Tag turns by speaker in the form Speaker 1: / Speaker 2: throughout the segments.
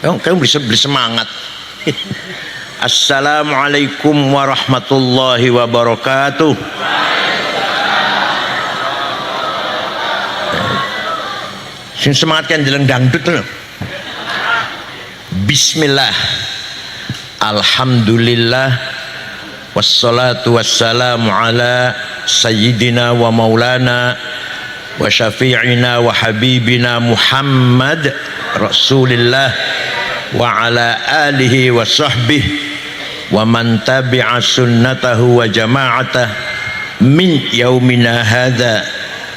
Speaker 1: Kamu bisa beli semangat. Assalamualaikum warahmatullahi wabarakatuh. Sing semangat kan jalan dangdut loh. Bismillah, alhamdulillah, wassalatu wassalamu ala sayyidina wa maulana wa syafi'ina wa habibina Muhammad Rasulillah wa ala alihi wa sahbihi wa man tabi'a sunnatahu wa jama'atah min yaumina hadha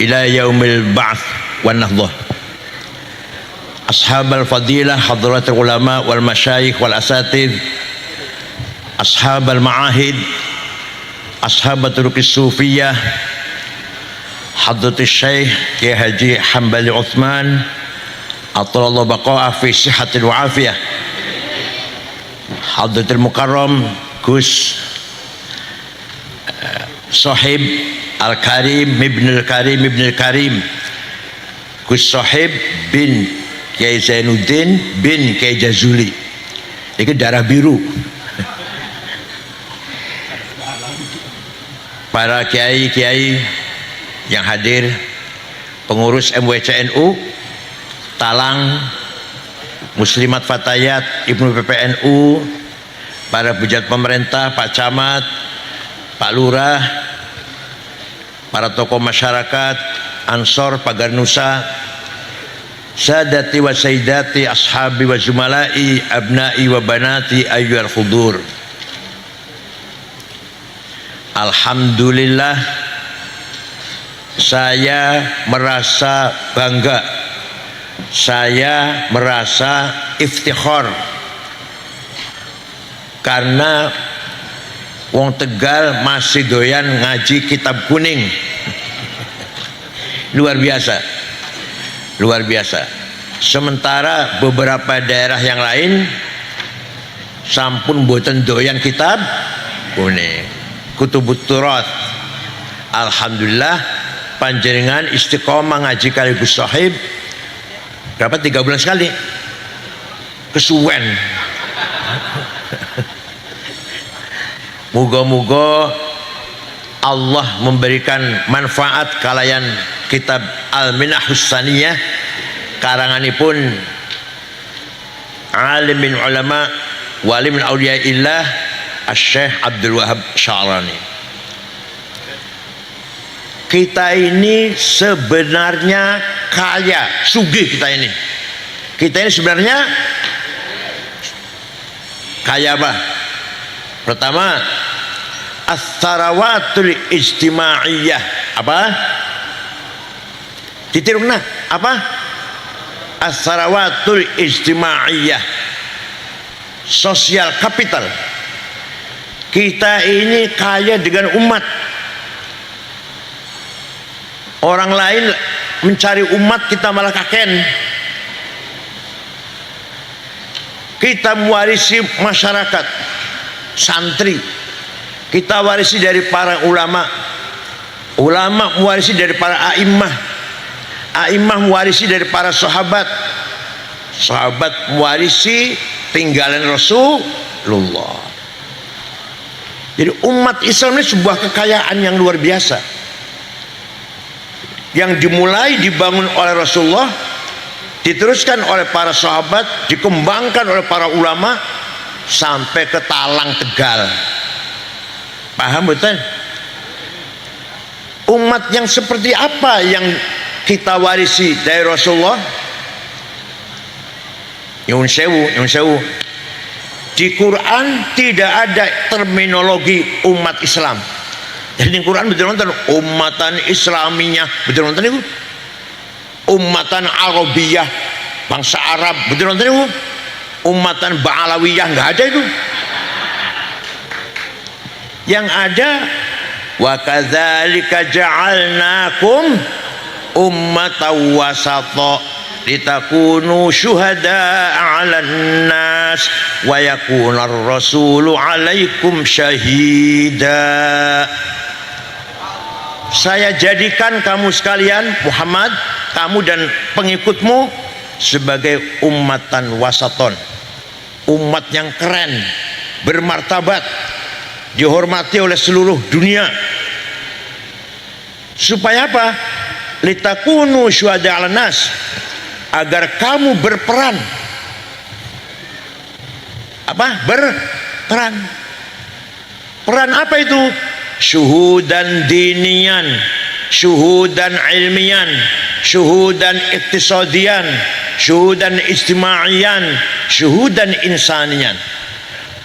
Speaker 1: ila yaumil ba'th wa nahdah. Ashabal fadilah, hadratul ulama wal masyayikh wal asatidh, ashabal ma'ahid, ashabatul sufiyah, hadratus syekh Kiai Haji Hambali Utsman atallahu baqa'ah fi sihhatin wa afiyah, hadratul mukarram Gus Sohib Al-Karim ibn Al-Karim ibn Al-Karim, Gus Sohib bin Kiai Zainuddin bin Kiai Jazuli. Ini darah biru. Para kiai-kiai yang hadir, pengurus MWCNU, Talang, Muslimat Fatayat, Ibnu PPNU, para pejabat pemerintah, Pak Camat, Pak Lurah, para tokoh masyarakat, Ansor, Pagar Nusa, sadati wa sayyidati, ashabi wa zumalai, abnai wa banati, ayyuhal khudur. Alhamdulillah, saya merasa bangga, saya merasa iftikhar karena wong Tegal masih doyan ngaji kitab kuning. Luar biasa, luar biasa. Sementara beberapa daerah yang lain sampun boten doyan kitab kuning, kutubut turat. Alhamdulillah panjenengan istiqomah ngaji kali Gus Sohib berapa, 3 bulan sekali, kesuwen. Moga-moga Allah memberikan manfaat kalayan kitab Al-Minahus Saniyah karanganipun alim min ulama wali min awliyaillah Asy-Syaikh Abdul Wahab Sya'rani. Kita ini sebenarnya kaya, sugih kita ini. Kita ini sebenarnya kaya apa? Pertama, as-sarawatul ijtimaiyah. Apa? Titirungna apa? As-sarawatul ijtimaiyah, sosial kapital. Kita ini kaya dengan umat. Orang lain mencari umat, kita malah kaken. Kita mewarisi masyarakat, santri. Kita warisi dari para ulama, ulama mewarisi dari para a'immah, a'immah mewarisi dari para sahabat, sahabat mewarisi tinggalan Rasulullah. Jadi umat Islam ini sebuah kekayaan yang luar biasa, yang dimulai dibangun oleh Rasulullah, diteruskan oleh para sahabat, dikembangkan oleh para ulama sampai ke Talang Tegal. Paham betul? Umat yang seperti apa yang kita warisi dari Rasulullah? Nyun sewu. Di Quran tidak ada terminologi umat Islam. Jadi di Quran betul nonton umatan Islamiyah, betul nonton itu. Umatan Arabiyah, bangsa Arab, betul nonton itu. Umatan Ba'alawiyah, nggak ada itu. Yang ada wa kadzalika ja'alnakum ummatan wasata litakunu syuhada'a 'alan nas wa yakunar rasulu 'alaikum syahida. Saya jadikan kamu sekalian, Muhammad, kamu dan pengikutmu sebagai ummatan wasaton. umat yang keren, bermartabat, dihormati oleh seluruh dunia. Supaya apa? Litakunu syuhada 'alan nas, agar kamu berperan. Apa? Berperan. Peran apa itu? Syuhudan dinian, syuhudan ilmian, syuhudan iktisadian, syuhudan ijtimaian, syuhudan insanian.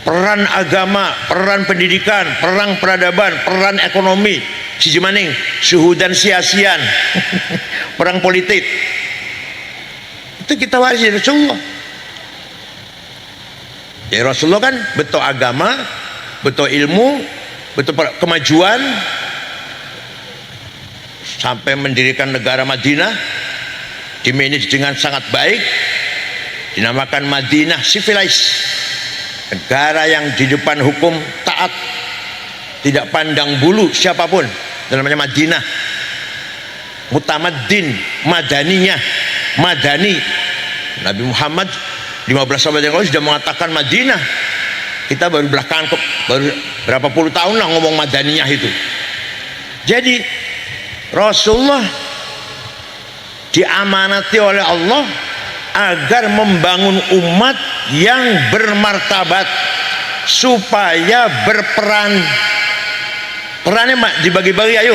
Speaker 1: Peran agama, peran pendidikan, peran peradaban, peran ekonomi, siji maning syuhudan siasian, perang politik. Itu kita warisi Rasulullah. Ya Rasulullah kan betul agama, betul ilmu, betul kemajuan, sampai mendirikan negara Madinah, dimanage dengan sangat baik, dinamakan Madinah civilized, negara yang di depan hukum taat, tidak pandang bulu siapapun, namanya Madinah. Mutamaddin, madaniyah, madani. Nabi Muhammad 15 abad yang lalu sudah mengatakan Madinah. Kita baru belakangan, baru berapa puluh tahun lah ngomong madaniyah itu. Jadi Rasulullah diamanati oleh Allah agar membangun umat yang bermartabat, supaya berperan. Perannya dibagi-bagi, ayo.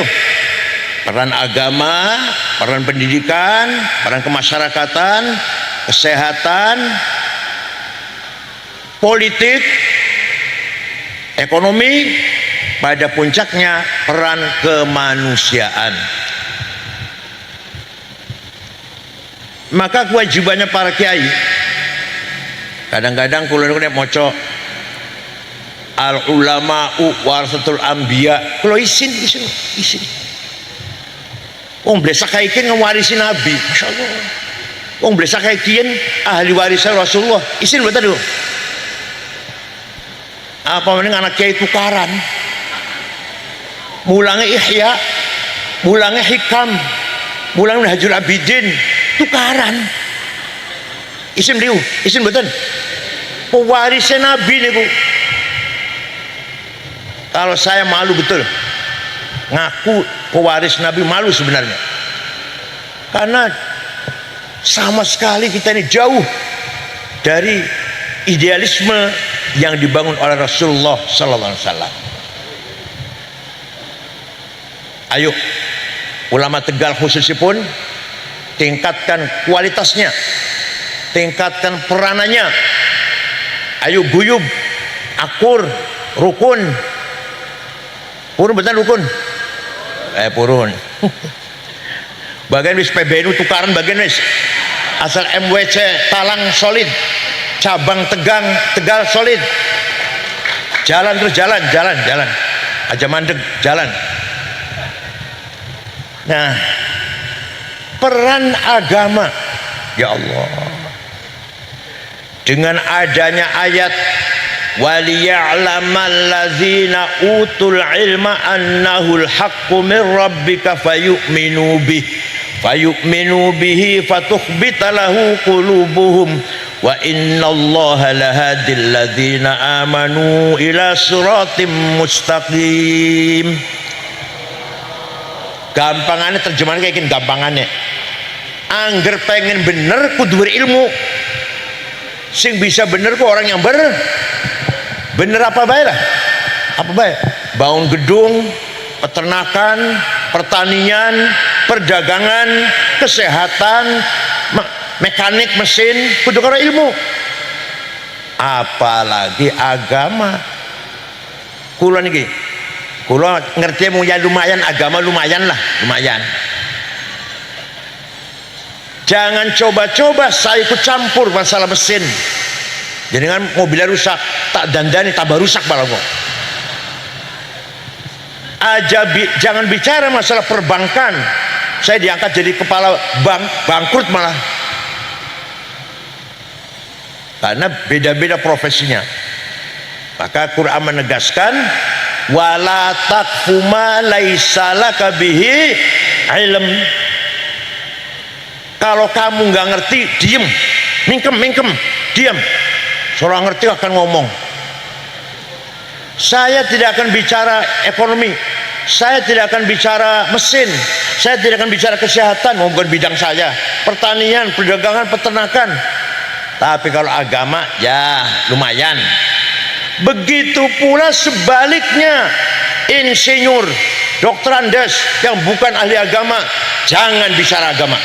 Speaker 1: Peran agama, peran pendidikan, peran kemasyarakatan, kesehatan, politik, ekonomi, pada puncaknya peran kemanusiaan. Maka kewajibannya para kiai, kadang-kadang kulo niku maca al ulama'u warasatul anbiya, kulo isin. Wong blesa kaikin ngewarisi Nabi, masyaallah. Wong blesa kaikin ahli warisan Rasulullah, isin betul dulu. Apa mending anak kiai tukaran, mulangnya Ihya, mulangnya Hikam, mulangnya Hajjul Abidin, tukaran. Isim diu, isim betul. Pewarisnya Nabi niku. Kalau saya malu betul, ngaku pewaris Nabi, malu sebenarnya. Karena sama sekali kita ini jauh dari idealisme yang dibangun oleh Rasulullah sallallahu alaihi wasallam. Ayo ulama Tegal khususipun tingkatkan kualitasnya, tingkatkan peranannya. Ayo guyub, akur, rukun. Purun betul rukun. Purun. Bagian wis PBNU tukaran, bagian wis asal MWC Talang solid, cabang Tegal solid. Jalan terus jalan. Aja mandek jalan. Nah, peran agama, ya Allah, dengan adanya ayat waliya'lamal ladzina utul ilma annahul haqqu min rabbika fayu'minu bihi fatukhbita lahu qulubuhum wa innallaha lahadil ladzina amanu ila siratim mustaqim. Gampangannya terjemahan kayak gini, gampangannya angger pengen bener kudu berilmu. Sing bisa bener kok orang yang bener apa baik lah, apa baik, bangun gedung, peternakan, pertanian, perdagangan, kesehatan, mekanik, mesin, kudu karo ilmu. Apalagi agama. Kulo niki, kulo ngerti mau ya lumayan, agama lumayan lah, lumayan. Jangan coba-coba saya ikut campur masalah mesin. Jadi kan mobilnya rusak, tak dandani tambah rusak malah kok. Jangan bicara masalah perbankan. Saya diangkat jadi kepala bank, bangkrut malah. Karena beda-beda profesinya. Maka Quran menegaskan wala taqfu ma laisa laka bihi ilm. Kalau kamu nggak ngerti, diem, mingkem, diam. Seorang ngerti akan ngomong. Saya tidak akan bicara ekonomi, saya tidak akan bicara mesin, saya tidak akan bicara kesehatan, bukan bidang saya, pertanian, perdagangan, peternakan. Tapi kalau agama ya lumayan. Begitu pula sebaliknya, insinyur, dokter Andes yang bukan ahli agama jangan bicara agama.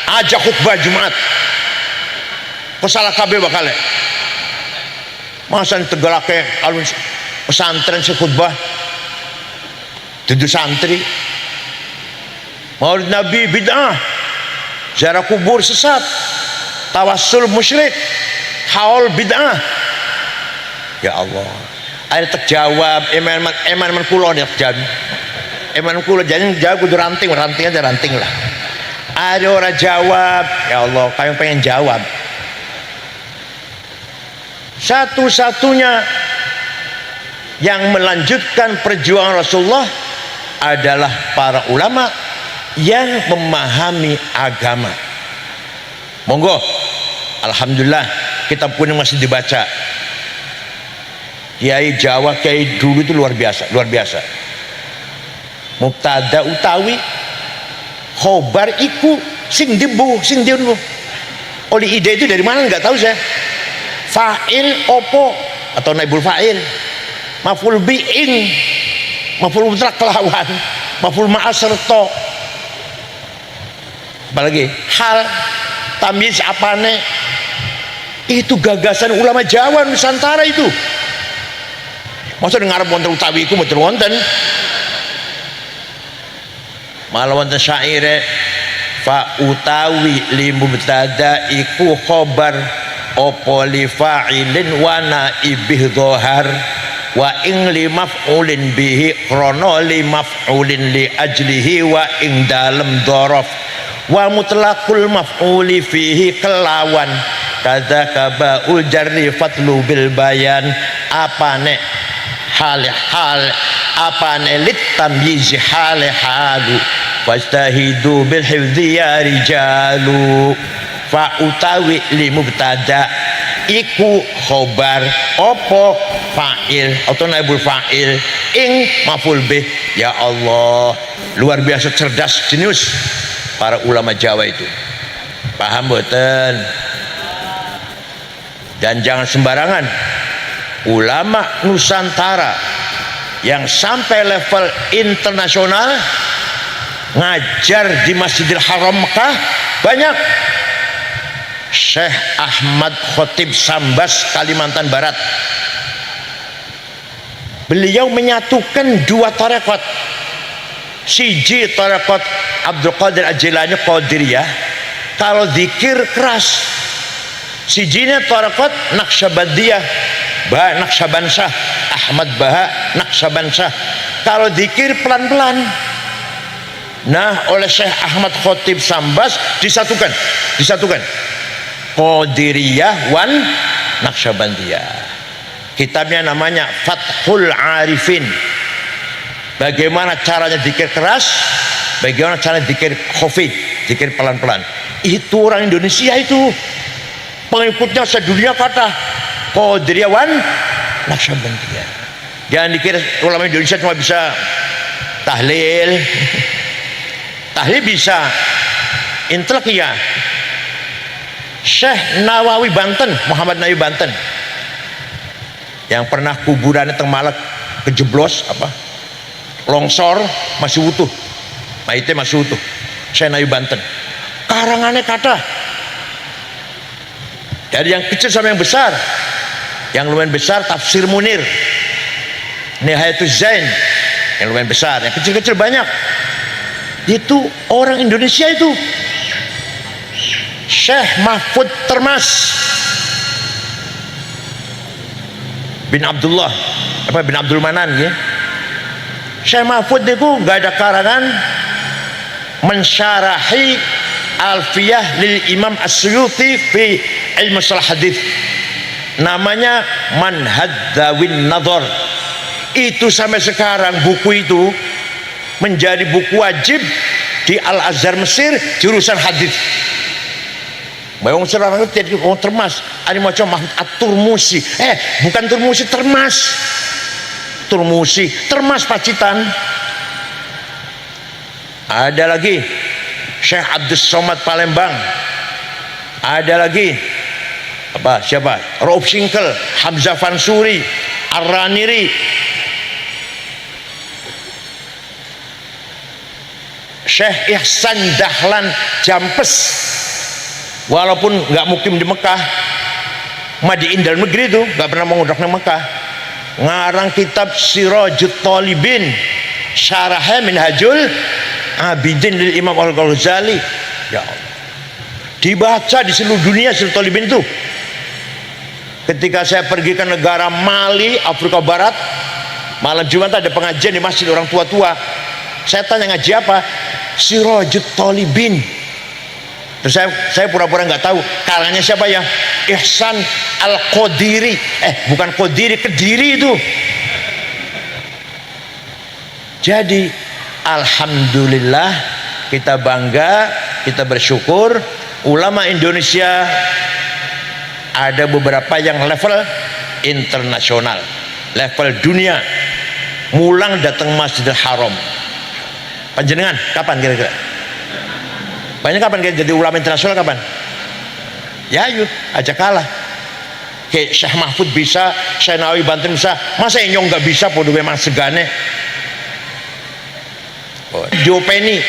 Speaker 1: Ajak khutbah Jumat pesalah kabeh bakal masa tegalake alun pesantren sekhutbah dudu santri. Maulid Nabi bid'ah, ziarah kubur sesat, tawassul musyrik, haul bid'ah. Ya Allah, ada terjawab eman kula nek jawab. Eman kula jangan jawab kudu ranting aja ranting lah. Ada orang jawab, ya Allah, kayak pengen jawab. Satu-satunya yang melanjutkan perjuangan Rasulullah adalah para ulama yang memahami agama. Monggo, alhamdulillah kitab kuning masih dibaca. Kiai Jawa, kiai dulu itu luar biasa. Mubtada utawi khobar iku sing dibu sing diunu. Oleh ide itu dari mana nggak tahu saya. Fa'il opo atau naibul fa'il, maf'ul bi'in, maf'ul mutlak kelawan, maf'ul ma'aserto, apalagi hal tamyiz apane. Itu gagasan ulama Jawa Nusantara itu. Maksud ngarep wonten utawi iku mboten wonten. Malah wonten syaire fa utawi li mubtada iku khobar opo li fa'ilin wa naibih dhahar wa ing li maf'ulin bihi krono li maf'ulin li ajlihi wa ing dalem dhorof wa mutlaqul maf'uli fihi kelawan kadza kabaul jarri fatlu bil bayan. Apane hal apane lit tamyiz halu fastahidu bil hifdzi ya rijalu. Fa utawi li mubtada iku khobar opo fa'il atau naibul fa'il ing maf'ul bih. Ya Allah, luar biasa cerdas, jenius para ulama Jawa itu. Paham boten? Dan jangan sembarangan, ulama Nusantara yang sampai level internasional ngajar di Masjidil Haram Mekah banyak. Syekh Ahmad Khotib Sambas, Kalimantan Barat, beliau menyatukan dua tarekat. Siji tarekat Abdul Qadir Al-Jilani Qadiriyah, kalau zikir keras. Sijinya tarekat Naqsyabandiyah, Baha Naqsyabansyah, Ahmad Baha Naqsyabansyah, kalau zikir pelan-pelan. Nah, oleh Syekh Ahmad Khotib Sambas disatukan Qadiriyah wan Naqsyabandiyah. Kitabnya namanya Fathul Arifin. Bagaimana caranya zikir keras, bagaimana caranya zikir khafif, zikir pelan-pelan. Itu orang Indonesia itu pengikutnya sedunia kata Qadiriyah wan Naqsyabandiyah. Jangan dikira ulama Indonesia cuma bisa tahlil. Tahlil bisa, intelek ya. Syekh Nawawi Banten, Muhammad Nawawi Banten, yang pernah kuburannya teng Malak kejeblos longsor masih utuh, mayitnya masih utuh. Syekh Nawawi Banten karangannya kata dari yang kecil sampai yang besar. Yang lumayan besar Tafsir Munir, Nihayatuz Zain, yang lumayan besar. Yang kecil-kecil banyak. Itu orang Indonesia itu. Syekh Mahfud Termas bin Abdullah bin Abdul Manan ya. Syekh Mahfud itu gak ada karangan mensyarahi Alfiyah lil Imam As-Suyuti fi ilmu salah hadis, namanya Manhadzawin Nadhar. Itu sampai sekarang buku itu menjadi buku wajib di Al-Azhar Mesir jurusan hadis. Bayang serang ngerti wong Termas, ani maca Mahmud At-Turmusi. Bukan Turmusi, Termas. Turmusi, Termas Pacitan. Ada lagi Syekh Abdus Somad Palembang. Ada lagi siapa? Rauf Singkel, Hamzah Fansuri, Ar-Raniri, Syekh Ihsan Dahlan Jampes, walaupun nggak mukim di Mekah, madiin dalam negeri itu, nggak pernah mengudrak di Mekah, ngarang kitab Sirajut Talibin, syarahnya Minhajul Abidin lil Imam Al-Ghazali. Ya Allah, dibaca di seluruh dunia Sirajut Talibin itu. Ketika saya pergi ke negara Mali, Afrika Barat, malam Jumat ada pengajian di masjid orang tua-tua. Saya tanya ngaji apa? Sirajut Talibin. Terus saya pura-pura nggak tahu kalangannya siapa ya. Ihsan Al-Qadiri. Bukan Qadiri, Kediri itu. Jadi alhamdulillah, kita bangga, kita bersyukur ulama Indonesia ada beberapa yang level internasional, level dunia, mulang datang Masjidil Haram. Panjenengan kapan kira-kira? Banyak kapan kira jadi ulama internasional kapan? Ya yuk, aja kalah. Kayak Syekh Mahfud bisa, Syekh Nawawi Banten bisa, masa Inyong nggak bisa? Podo memang segane. Diopeni,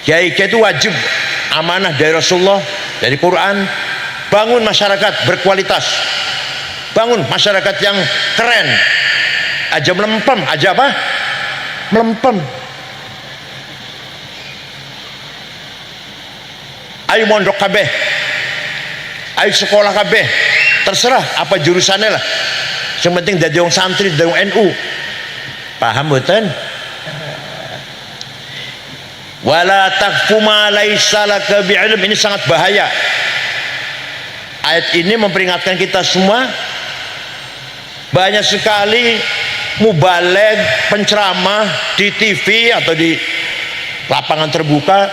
Speaker 1: kiai itu wajib amanah dari Rasulullah, dari Quran. Bangun masyarakat berkualitas, bangun masyarakat yang keren. Aja melempem, aja apa? Melempem. Ayo mondok kabeh, ayo sekolah kabeh, terserah apa jurusannya lah. Yang penting dari orang santri, dari orang NU. Paham betul? Wala taqfu ma laisa laka bi'ilm. Ini sangat bahaya. Ayat ini memperingatkan kita semua. Banyak sekali mubaligh, penceramah di TV atau di lapangan terbuka,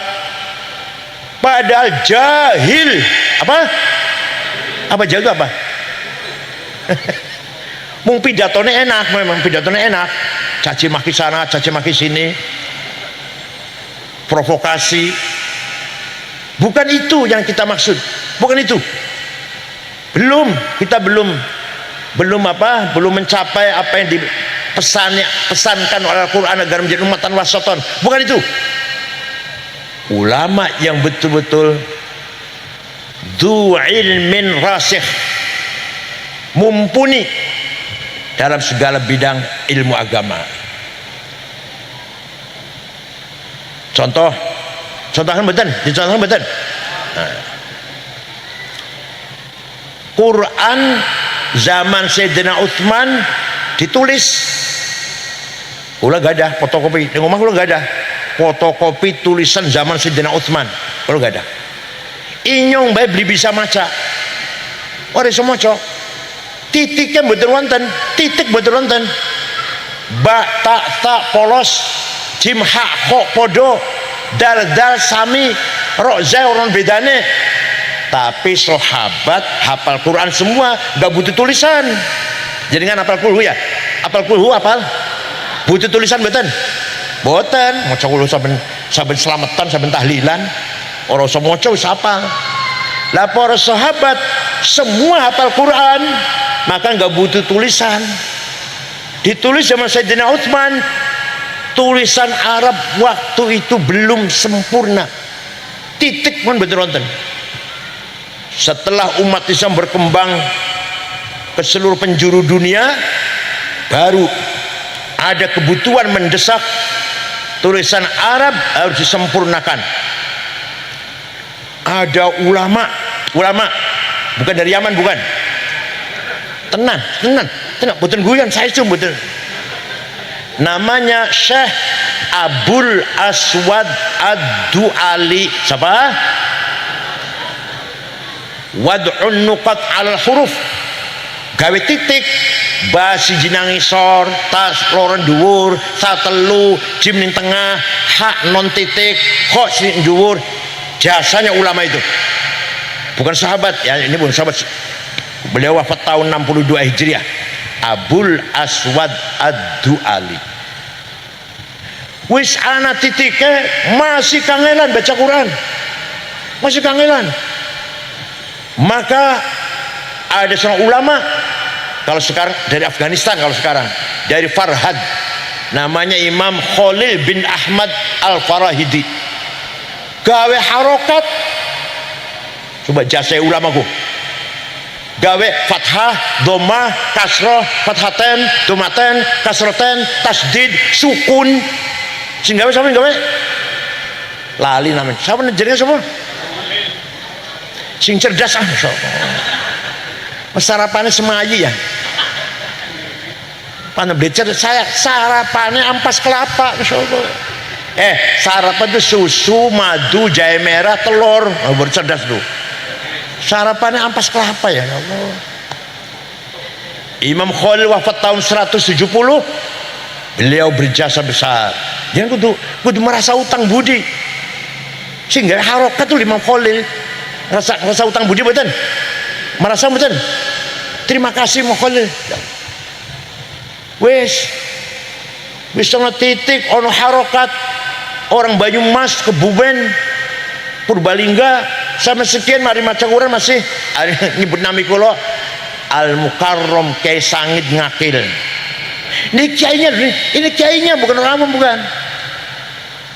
Speaker 1: padahal jahil. Apa jahil apa? Mung pidatone enak, memang pidatone enak. Caci maki sana, caci maki sini, provokasi. Bukan itu yang kita maksud, bukan itu. Kita belum mencapai apa yang dipesankan oleh Al-Quran agar menjadi umatan wasatan. Bukan itu. Ulama yang betul-betul du ilmin rasikh, mumpuni dalam segala bidang ilmu agama. Contohkan betul, dicontohkan betul. Quran zaman Sayyidina Utsman ditulis. Ulah gak ada fotokopi di rumah, ulah gak ada fotokopi tulisan zaman Sayyidina Utsman, ulah gak ada. Inyong bae beli bisa maca, ora iso maca. Titiknya betul wonten, titik betul wonten. Ba ta polos, jim ha kho podo, dal sami, ro za orang bedane. Tapi sahabat hafal Quran semua, gak butuh tulisan. Jadi kan hafal kulhu ya? Hafal kulhu hafal? Butuh tulisan betul? Boten, maca kulhu saben selamatan, saben tahlilan. Ora usah maca wis hafal. Lah para sahabat semua hafal Quran, maka gak butuh tulisan. Ditulis sama Sayyidina Utsman. Tulisan Arab waktu itu belum sempurna. Titik pun betul wonten. Setelah umat Islam berkembang ke seluruh penjuru dunia, baru ada kebutuhan mendesak tulisan Arab harus disempurnakan. Ada ulama bukan dari Yaman, bukan. Tenang, betul guyon saya itu betul. Namanya Syekh Abul Aswad Ad-Du'ali. Siapa? Wad'un nuqat al huruf, gawe titik basi jinangi sor, tas loren dhuwur, satelu, jim ning tengah, hak non titik, kok sing dhuwur. jasanya ulama itu. Bukan sahabat ya, ini bukan sahabat. Beliau wafat tahun 62 Hijriah. Abul Aswad Ad-Du'ali. Wis ana titike masih kangelan baca Quran. Masih kangelan. Maka ada seorang ulama, kalau sekarang dari Afghanistan, kalau sekarang dari Farhad, namanya Imam Khalil bin Ahmad Al-Farahidi. Gawe harokat, coba jasa ulamaku, gawe fathah, domah, kasroh, fathaten, domaten, kasroten, tasdid, sukun. Sing gawe sapa gawe? Lali namanya. Sapa jenenge sapa? Sing cerdas ah. Sarapannya semayi ya. Pana blecer saya sarapannya ampas kelapa, masyaallah. Sarapan itu susu, madu, jahe merah, telur. Oh, bercerdas tuh. Sarapannya ampas kelapa ya Allah. Imam Khalil wafat tahun 170. Beliau berjasa besar. Jangan kudu merasa utang budi. Sehingga harokat tuh Imam Khalil. Rasa utang budi betul. Merasa betul. Terima kasih Imam Khalil. Wis ono titik, ono harokat. Orang Banyumas, Kebumen, Purbalingga, sama sekian mari maca Quran masih nyebut nami kula Al-Mukarram Kiai Sangit Ngakil. Ini kiainya bukan orang awam, bukan.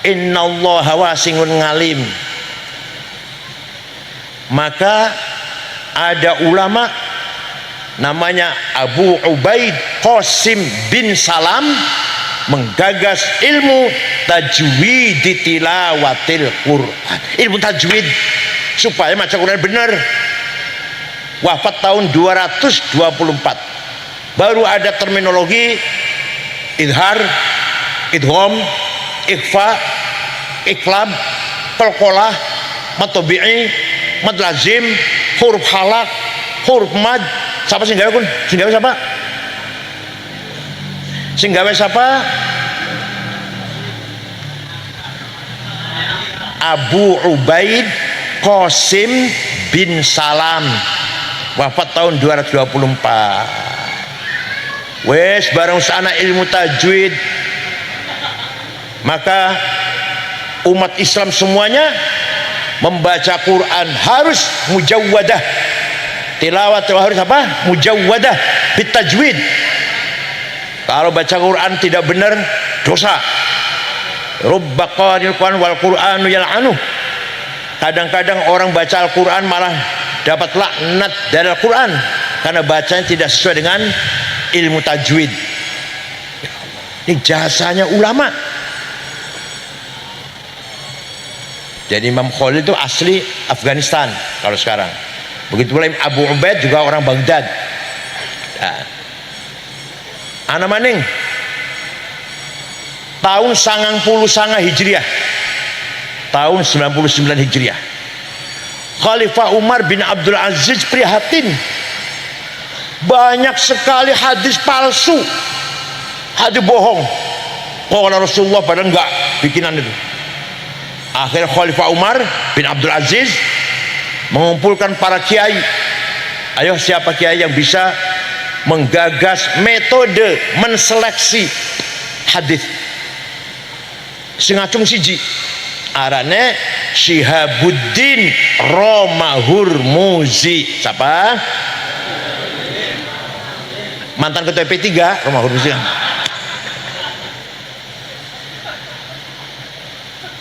Speaker 1: Innallaha wasi'un ngalim. Maka ada ulama namanya Abu Ubaid Qasim bin Salam menggagas ilmu tajwid tilawatil Quran, ilmu tajwid supaya baca Quran benar. Wafat tahun 224. Baru ada terminologi idhar, idgham, ikhfa, iklab, qalqalah, mad tabi'i, mad lazim, huruf halak, huruf mad. Siapa sing gawe kun? Sing gawe siapa? Sing gawe siapa? Abu Ubaid Qasim bin Salam. Wafat tahun 224. Wes bareng sana ilmu tajwid. Maka umat Islam semuanya membaca Quran harus mujawwadah. Tilawat harus apa? Mujawwadah bitajwid. Kalau baca Quran tidak benar, dosa. Rubba qari'il Quran wal Qur'anu yal'anuh. Kadang-kadang orang baca Al-Quran malah dapat laknat dari Al-Quran karena bacanya tidak sesuai dengan ilmu tajwid. Ini jasanya ulama. Jadi Imam Khalil itu asli Afghanistan kalau sekarang. Begitu pula Abu Ubaid juga orang Baghdad. Nah, ana maning tahun 99 Hijriah, tahun 99 Hijriah, Khalifah Umar bin Abdul Aziz prihatin banyak sekali hadis palsu, hadis bohong. Qala Rasulullah padahal enggak bikinan itu. Akhirnya Khalifah Umar bin Abdul Aziz mengumpulkan para kiai. Ayo siapa kiai yang bisa menggagas metode menseleksi hadis? Singacung siji arane Syihabuddin Romahurmuzi. Siapa? Mantan ketua P3 Romahurmuzi.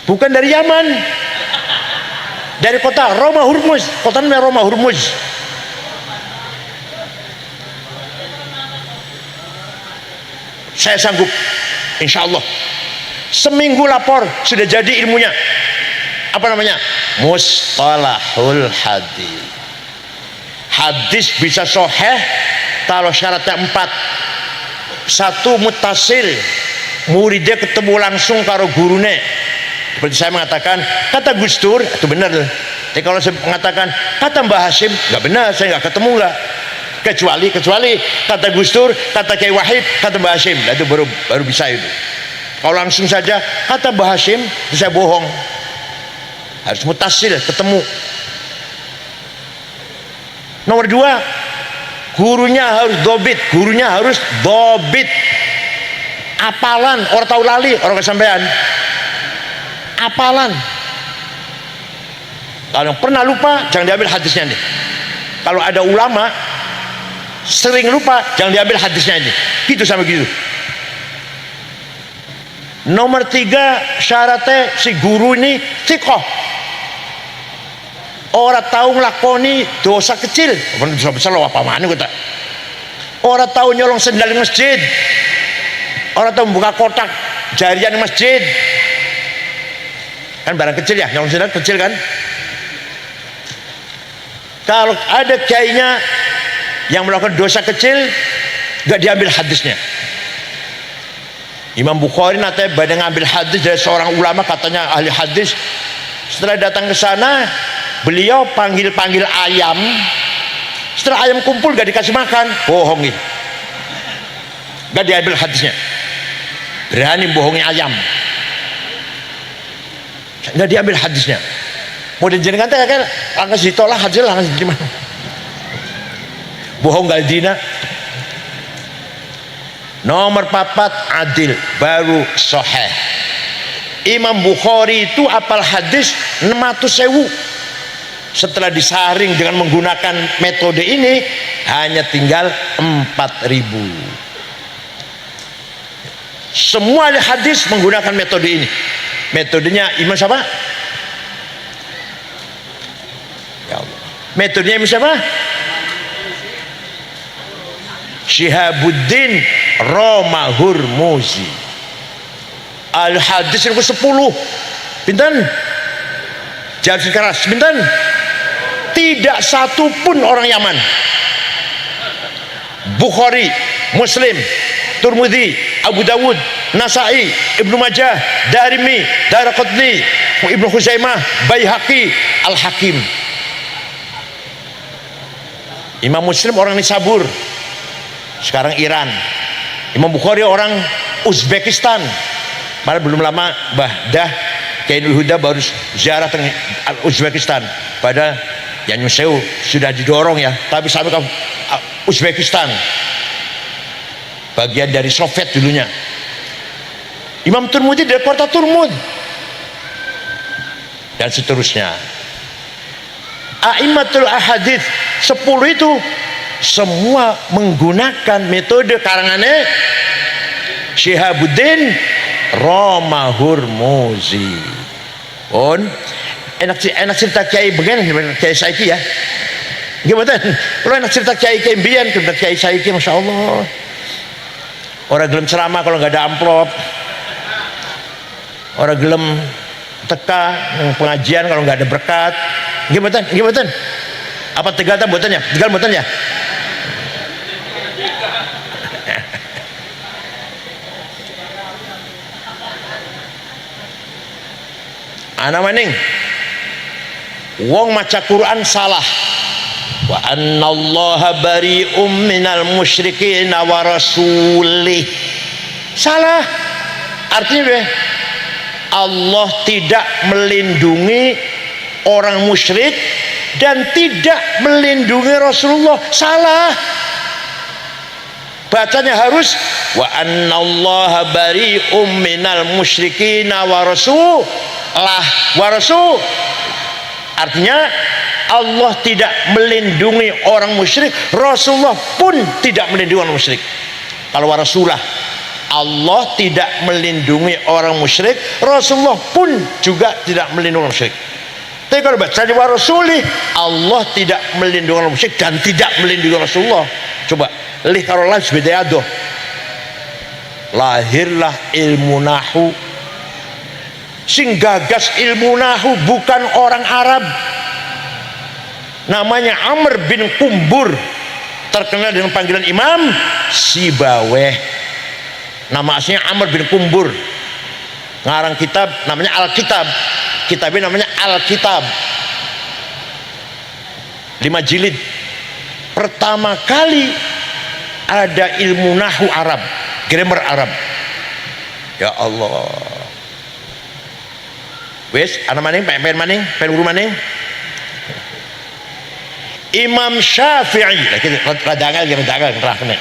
Speaker 1: Bukan dari Yaman, dari kota Romahurmuz. Kota namanya Romahurmuz. Saya sanggup, insya Allah. Seminggu lapor sudah jadi ilmunya. Apa namanya? Mustalahul hadis. Hadis bisa sahih kalau syaratnya 4. 1 muttasil, muridnya ketemu langsung karo gurune. Seperti saya mengatakan kata Gus Dur itu benar. Tapi kalau saya mengatakan kata Mbah Hashim nggak benar, saya nggak ketemu nggak. Kecuali kata Gus Dur, kata Kiai Wahid, kata Mbah Hashim, nah, itu baru bisa itu. Kalau langsung saja kata Mbah Hashim, itu saya bohong. harus mutasil, ketemu. Nomor 2, gurunya harus dobit, apalan, orang tahu lali, orang kesampaian, apalan. Kalau pernah lupa, jangan diambil hadisnya nih. Kalau ada ulama sering lupa, jangan diambil hadisnya ini. Gitu sama gitu. Nomor 3, syaratnya si guru ini thiqah. Orang tahu ngelakoni dosa kecil, dosa besar lo apa mana kita. Orang tahu nyolong sendal di masjid, orang tahu membuka kotak jarian di masjid, kan barang kecil ya, nyolong sendal kecil kan. Kalau ada kiainya yang melakukan dosa kecil, gak diambil hadisnya. Imam Bukhari nanti pada ngambil hadis dari seorang ulama, katanya ahli hadis. Setelah datang ke sana, beliau panggil ayam. Setelah ayam kumpul gak dikasih makan, bohongin, gak diambil hadisnya. Berani bohongi ayam, gak diambil hadisnya. Mau dijenengan teh kan langsung ditolak hadisnya, langsung gimana? Bohong gak dina. Nomor 4, adil, baru sahih. Imam Bukhari itu apal hadis 600.000. Setelah disaring dengan menggunakan metode ini, hanya tinggal 4.000. Semua hadis menggunakan metode ini. Metodenya Imam siapa? Ya Allah. Metodenya Imam siapa? Syihabuddin Romahurmuzi. Al hadis yang ke-10. Pinten? Jangan keras. Pinten? Tidak satu pun orang Yaman. Bukhari, Muslim, Turmudi, Abu Dawud, Nasai, Ibnu Majah, Darimi, Daraqutni, Ibnu Khuzaimah, Baihaqi, Al-Hakim. Imam Muslim orang Nisabur, sekarang Iran. Imam Bukhari orang Uzbekistan. Malah belum lama Dah Kainul Huda baru ziarah ke Uzbekistan. Pada yang Nyuseu sudah didorong ya, tapi sampai ke Uzbekistan, bagian dari Soviet dulunya. Imam Turmudi dari kota Turmud, dan seterusnya. A'immatul ahadits 10 itu semua menggunakan metode karangannya Syihabuddin Romahurmuzi. Enak cerita kiai begini, kiai saiki ya. Gimana? Kalau enak cerita kiai mbiyen, kiai saiki masya Allah. Orang gelem ceramah kalau nggak ada amplop. Orang gelem teka pengajian kalau nggak ada berkat. Gimana? Apa tegal tak buatannya? Tegal buatannya? Ana maning wong maca Quran salah. Wa annallaha bari'um minal musyrikin wa rasulih. Salah. Artinya Allah tidak melindungi orang musyrik dan tidak melindungi Rasulullah. Salah. Bacanya harus wa annallaha bari'um minal musyrikin wa rasul. Artinya Allah tidak melindungi orang musyrik, Rasulullah pun tidak melindungi orang musyrik. Kalau warasulah, Allah tidak melindungi orang musyrik, Rasulullah pun juga tidak melindungi orang musyrik. Tapi kalau baca di warasuli, Allah tidak melindungi orang musyrik dan tidak melindungi Rasulullah. Coba lih kalau lah beda adoh. Lahirlah ilmu nahu. Sing gagas ilmu nahu bukan orang Arab, namanya Amr bin Kumbur, terkenal dengan panggilan Imam Sibaweh. Nama aslinya Amr bin Kumbur, ngarang kitab namanya Alkitab, kitabnya namanya Alkitab, 5 jilid. Pertama kali ada ilmu nahu Arab, grammar Arab. Ya Allah, Wes ana maning pen maning pen guru maning Imam Syafi'i lagi radangal nerahkeun.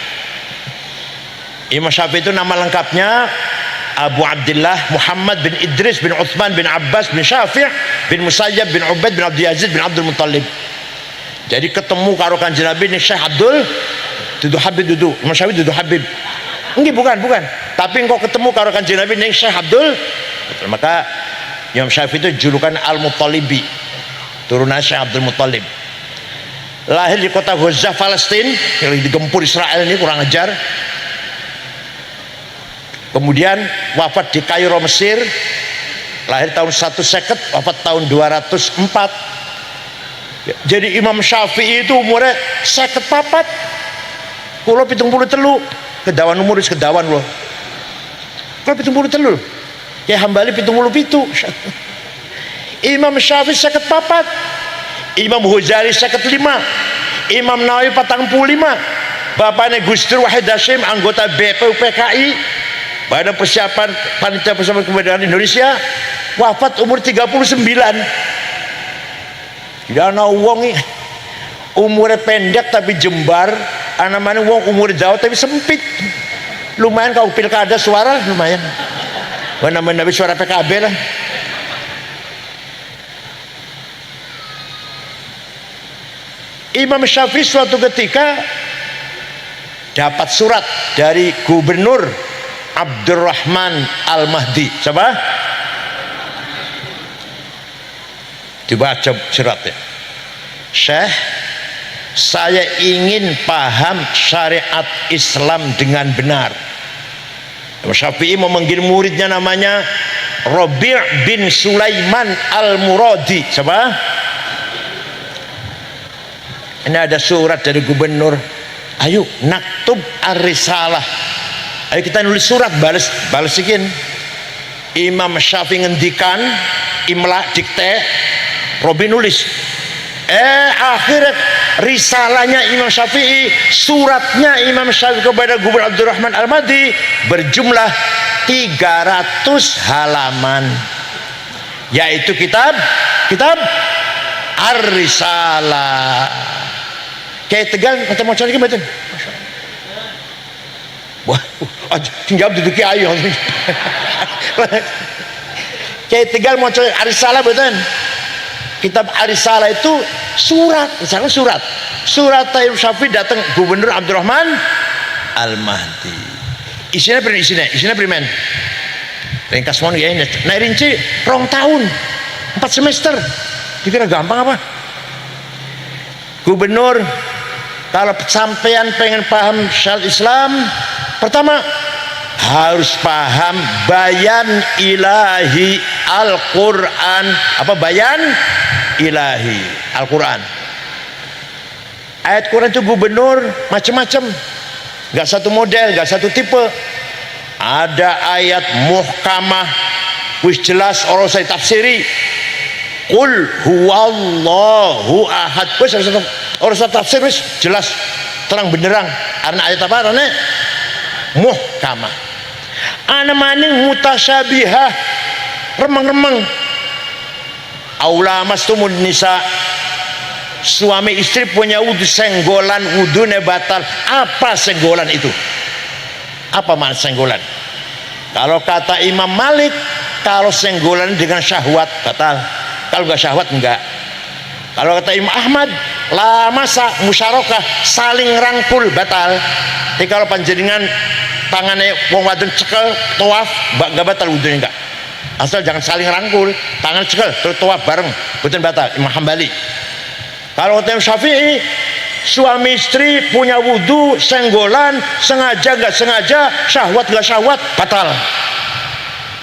Speaker 1: Imam Syafi'i itu nama lengkapnya Abu Abdullah Muhammad bin Idris bin Utsman bin Abbas bin Syafi' bin Musayyab bin Ubaid bin Abdul Aziz bin Abdul Muttalib. Jadi ketemu karo Kanjeng Nabi ini Syekh Abdul dudu Habib dudu Imam Syafi'i dudu Habib. Enggak bukan. Tapi engkau ketemu karo Kanjeng Nabi ini Syekh Abdul. Maka Imam Syafi'i itu julukan Al-Muttalibi. Turunan Syekh Abdul Muttalib. Lahir di kota Gaza, Palestina, yang digempur Israel ini kurang ajar. Kemudian wafat di Kairo, Mesir. Lahir tahun 150, wafat tahun 204. Jadi Imam Syafi'i itu umurnya 54. Kulo 73. Kedawan umur wis kedawan loh. Kulo 73. Kayak Hambali 77. Imam Syafi'i 54. Imam Ghazali 55, Imam Nawawi 45, bapaknya Gus Dur Wahid Hasyim anggota BPUPKI Badan Persiapan Panitia Persiapan Kemerdekaan Indonesia, wafat umur 39. Tidak ana wong umurnya pendek tapi jembar, ana mana wong umur jauh tapi sempit. Lumayan kau pilkada suara lumayan. Mana nabi suara PKB lah. Imam Syafi'i suatu ketika dapat surat dari Gubernur Abdurrahman Al-Mahdi. Siapa? Dibaca suratnya. Syekh, saya ingin paham syariat Islam dengan benar. Imam Syafi'i memanggil muridnya namanya Rabi' bin Sulaiman Al-Muradi. Siapa? Ini ada surat dari gubernur. Ayo naktub ar-risalah. Ayo kita nulis surat balas ikin. Imam Syafi'i ngendikan imla dikte, Robi nulis. Akhirnya risalahnya Imam Syafi'i, suratnya Imam Syafi'i kepada Gubernur Abdurrahman Al-Mahdi berjumlah 300 halaman. Yaitu kitab Ar-Risalah. Kayak Tegal kata mau cari gimana? Wah, tinggal duduk ayo. Kayak Tegal mau cari Ar-Risalah betul. Kitab Ar-Risalah itu surat, misalnya surat Imam Syafi'i datang Gubernur Abdurrahman Al-Mahdi. Isinya primen. Ringkas mohon ya ini. Nah rinci 2 tahun, 4 semester. Dikira gampang apa? Gubernur, kalau sampean pengen paham syariat Islam, pertama harus paham bayan ilahi Al-Quran. Apa bayan ilahi Al-Quran? Ayat Quran itu gubernur macam-macam, nggak satu model, nggak satu tipe. Ada ayat muhkamah, wis jelas orang saya tafsiri. Qul huwallahu ahad. Wis orang saya tafsir wis jelas terang benderang. Karena ayat apa? Karena muhkamah. Ana maning mutasyabihah, remeng-remeng. Aula mastumun nisa, suami istri punya wudu senggolan, wudunya batal. Apa senggolan itu? Apa makna senggolan? Kalau kata Imam Malik, kalau senggolan dengan syahwat batal. Kalau enggak syahwat enggak. Kalau kata Imam Ahmad, la masa musyarakah, saling rangkul batal. Jadi kalau panjenengan tangannya wong wadon cekel tawaf enggak batal wudunya enggak. Asal jangan saling rangkul, tangan cekel terus tawaf bareng, betul batal. Imam Hambali. Kalau kata Imam Syafi'i, suami istri punya wudu senggolan, sengaja enggak sengaja, syahwat enggak syahwat batal.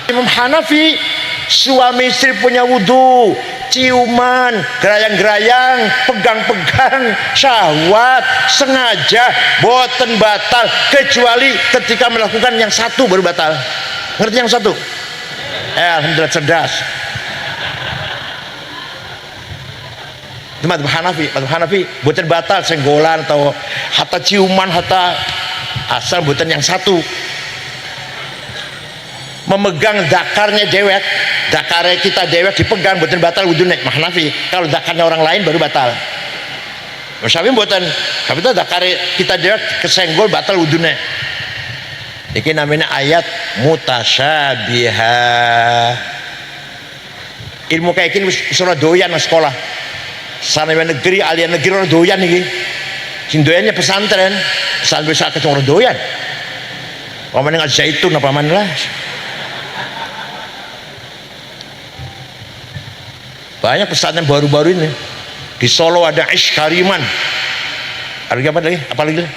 Speaker 1: Imam Hanafi, suami istri punya wudu, ciuman, gerayang-gerayang, pegang-pegang, syahwat, sengaja, boten batal, kecuali ketika melakukan yang satu baru batal. Ngerti yang satu? Alhamdulillah cerdas. Madhab Hanafi boten batal senggolan atau hatta ciuman, hatta asal boten yang satu. memegang dakarnya dewek, dakarnya kita dewek dipegang buatan batal wudune Imam Hanafi. Kalau dakarnya orang lain baru batal. Syafi'i buatan, tapi itu dakarnya kita dewek kesenggol batal wudune. Ini namanya ayat mutasyabihah. Ilmu kayak gini surah doyan sekolah. Sana negeri, alian negeri orang doyan nih. Sing doyannya pesantren, pesantren bisa ke orang doyan. Paman nggak zaitun apa man lah. Banyak pesantren baru-baru ini. Di Solo ada Ish Kariman. Ada apa lagi? Apa lagi?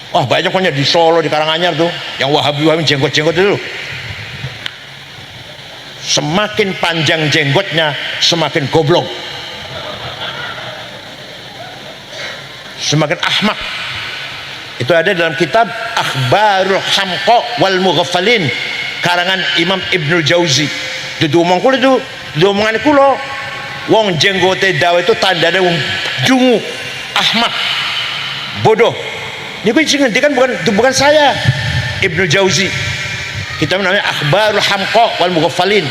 Speaker 1: Wah banyak punya di Solo, di Karanganyar tuh, yang Wahabi jenggot-jenggot itu. Semakin panjang jenggotnya, semakin goblok, semakin ahmak. Itu ada dalam kitab Akhbarul Hamqa wal Mughafalin karangan Imam Ibnul Jauzi. Itu omong kulo itu, omongan kulo. Wong jenggote dawe itu tandanya wong jungu, ahmak, bodoh. Ini kan bukan saya, Ibnu Jauzi. Kita namanya Akhbarul Hamqa wal Mughafalin.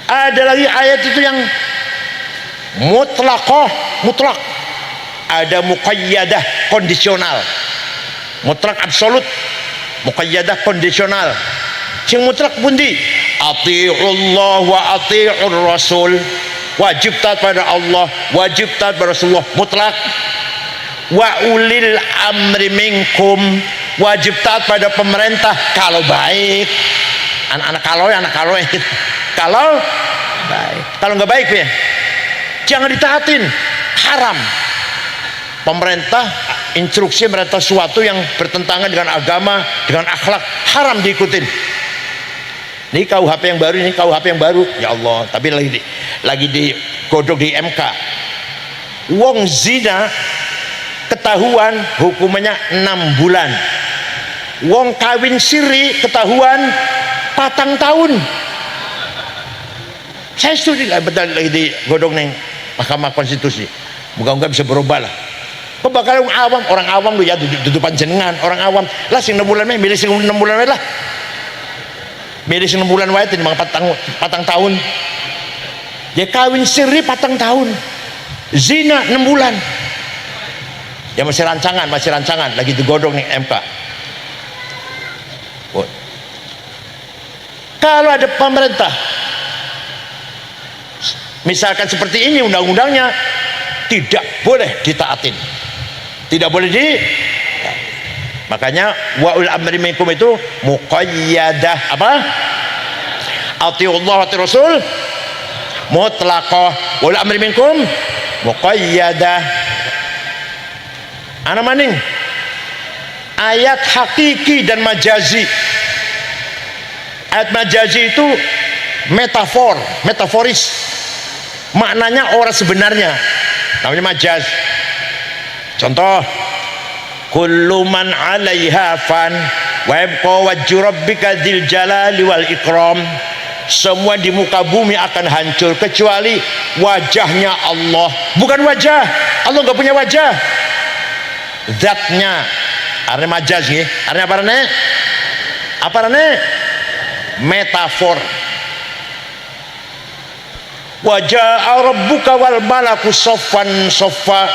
Speaker 1: Ada lagi ayat itu yang mutlak. Ada muqayyadah, kondisional. Mutlak absolut, muqayyadah kondisional. Sing mutlak pundi? Ati'ullah wa ati'ur rasul. Wajib taat pada Allah, wajib taat pada Rasulullah, mutlak. Wa ulil amri minkum, wajib taat pada pemerintah kalau baik. Anak-anak kalau baik. Kalau nggak baik ya jangan ditaatin, haram. Pemerintah instruksi merintah sesuatu yang bertentangan dengan agama, dengan akhlak, haram diikutin. Ini KUHP yang baru, ya Allah, tapi lagi digodok di MK. Wong zina ketahuan hukumannya 6 bulan. Wong kawin siri ketahuan 4 tahun. Saya setuju betul lagi digodok nih Mahkamah Konstitusi. Moga-moga bisa berubah lah. Kok bakal orang awam lu ya duduk panjenengan, orang awam lah sing 6 bulan milih sing 6 bulan lah. Milih 6 bulan wae timbang 4 tahun. Ya kawin siri 4 tahun. Zina 6 bulan. Ya masih rancangan lagi digodong nih MK. Kalau ada pemerintah misalkan seperti ini undang-undangnya tidak boleh ditaatin. Tidak boleh makanya wa'ul amri minkum itu muqayyadah apa? Atiullah wa atiur rasul mutlaqah, wa'ul amri minkum muqayyadah. Ana maning ayat hakiki dan majazi. Ayat majazi itu metaforis, maknanya orang sebenarnya, namanya majaz. Contoh, kullu man 'alaiha fan wa yabqa wajhu rabbika dzil jalali wal ikram. Semua di muka bumi akan hancur kecuali wajahnya Allah. Bukan wajah, Allah nggak punya wajah. Zatnya, artinya majaz nih. Artinya apa nih? Apa nih? Metafor. Wajah rabbuka wal malaku soffan soffa.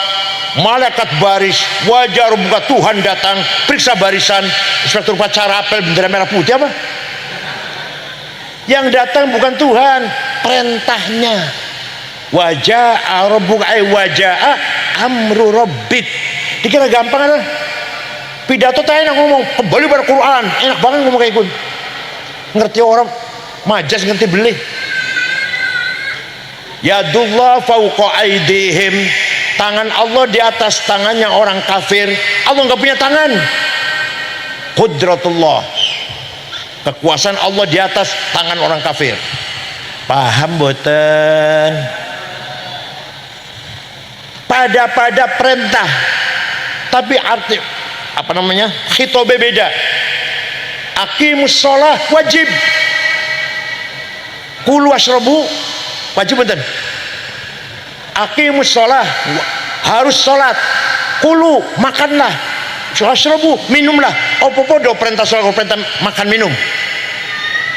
Speaker 1: Malaikat baris, wajah rabbuka, Tuhan datang, periksa barisan. Inspektur upacara apel bendera merah putih apa? Yang datang bukan Tuhan, perintahnya. Wajah rabbuka wajah amru rabbik. Dikira gampang kan? Pidato tadi enak ngomong, kembali pada Quran, enak banget ngomong kayak gitu. Ngerti orang majas, ngerti beli. Yadullah fauqa aidihim, tangan Allah di atas tangannya orang kafir. Allah nggak punya tangan. Qudratullah, kekuasaan Allah di atas tangan orang kafir. Paham boten? Pada perintah, tapi arti apa namanya? Khitobe beda. Aqimus sholah wajib. Kulu washrabu wajib betul. Aqimus sholah harus sholat. Kulu makanlah. Washrabu, minumlah. Apa podo perintah sholat perintah makan minum?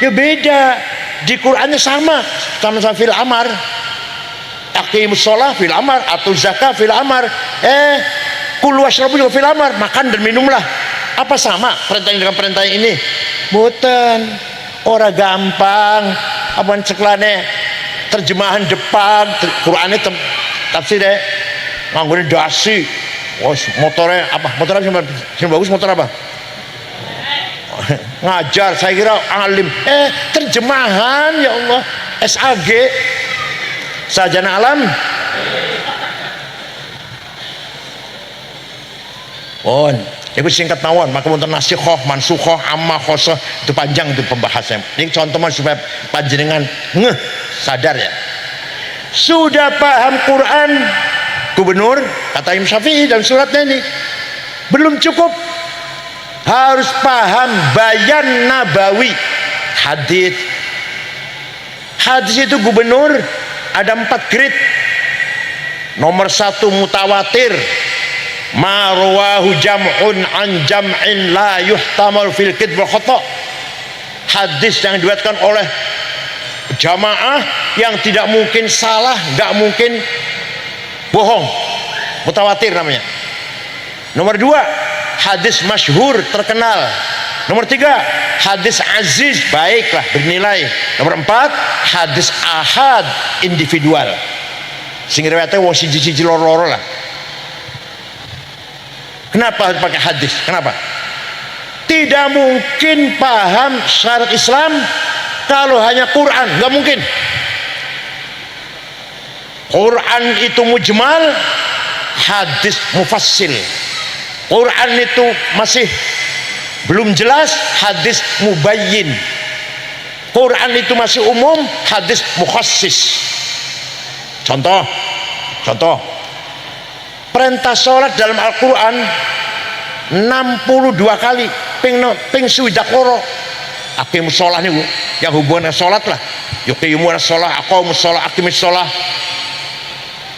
Speaker 1: Ya beda. Di Qur'annya sama fil amar. Aqimus sholah fil amar, atau zakat fil amar. Kulu washrabu juga fil amar, makan dan minumlah. Apa sama perintah dengan perintah ini? Boten. Ora gampang. Apaan ceklane terjemahan depan Qur'annya tafsirnya nganggurin dasi. Motornya apa? Motor apa sih bagus? Motor apa? Ngajar, saya kira alim. Terjemahan, ya Allah. SAG Sarjana Alam. Itu singkat mawon, maka untuk nasikhoh, mansukhoh, amma, khosoh, itu panjang itu pembahasannya. Ini contohnya supaya panjenengan sadar ya. Sudah paham Quran, gubernur kata Imam Syafi'i dan suratnya ini belum cukup, harus paham bayan nabawi, hadis. Hadis itu gubernur ada 4 grade. Nomor 1 mutawatir, ma rawahu jam'un an jam'in la yuhtamal fil kidb wal khata. Hadis yang diriwayatkan oleh jamaah yang tidak mungkin salah, nggak mungkin bohong, mutawatir namanya. Nomor 2, hadis masyhur terkenal. Nomor 3, hadis aziz, baiklah bernilai. Nomor 4, hadis ahad individual, sing riwayate wong siji-siji loro-loro lah. Kenapa harus pakai hadis? Kenapa? Tidak mungkin paham syariat Islam kalau hanya Quran, nggak mungkin. Quran itu mujmal, hadis mufassil. Quran itu masih belum jelas, hadis mubayyin. Quran itu masih umum, hadis mukhassis. Contoh perintah sholat dalam Al-Quran 62 kali, ping swidak loro. Aqimus sholah nih, yang hubungan sholat lah. Yuqimus sholah, aqamus sholah, aqimus sholah.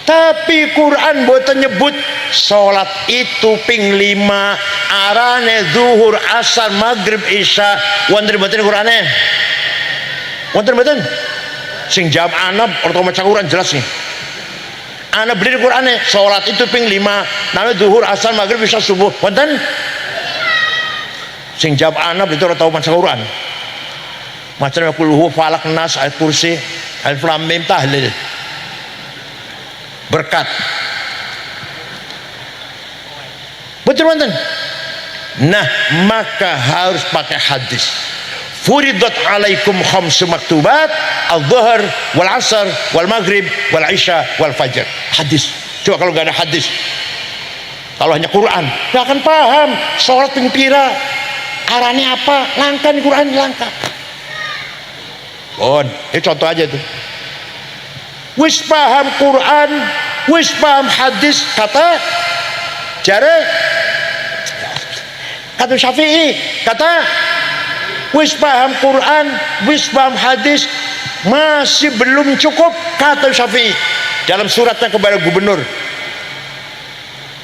Speaker 1: Tapi Quran boten nyebut sholat itu ping 5, arane zuhur, asar, maghrib, isya. Wonten boten Qurane? Wonten boten? Sing jam 6 orang maca Quran jelas nih. Ana beli Qurane, sholat itu ping 5, namanya zuhur, asar, maghrib, isya, subuh. Wonten? Sing jam 6 itu orang tahu maca Quran. Macam kulhu, falak, nas, ayat kursi, alif lam mim, tahlil, berkat. Betul wonten? Nah, maka harus pakai hadis. Furidat alaikum khamsu maktubat, al-dhuhr wal asar wal maghrib wal isya wal fajr. Hadis. Coba kalau nggak ada hadis, kalau hanya Quran, nggak akan paham sholat ping pira, arane apa, langka di Quran, langka. Ini contoh aja tuh. Wis paham Quran, wis paham hadis, kata Syafi'i, kata wis paham Quran, wis paham hadis, masih belum cukup, kata Syafi'i dalam suratnya kepada gubernur.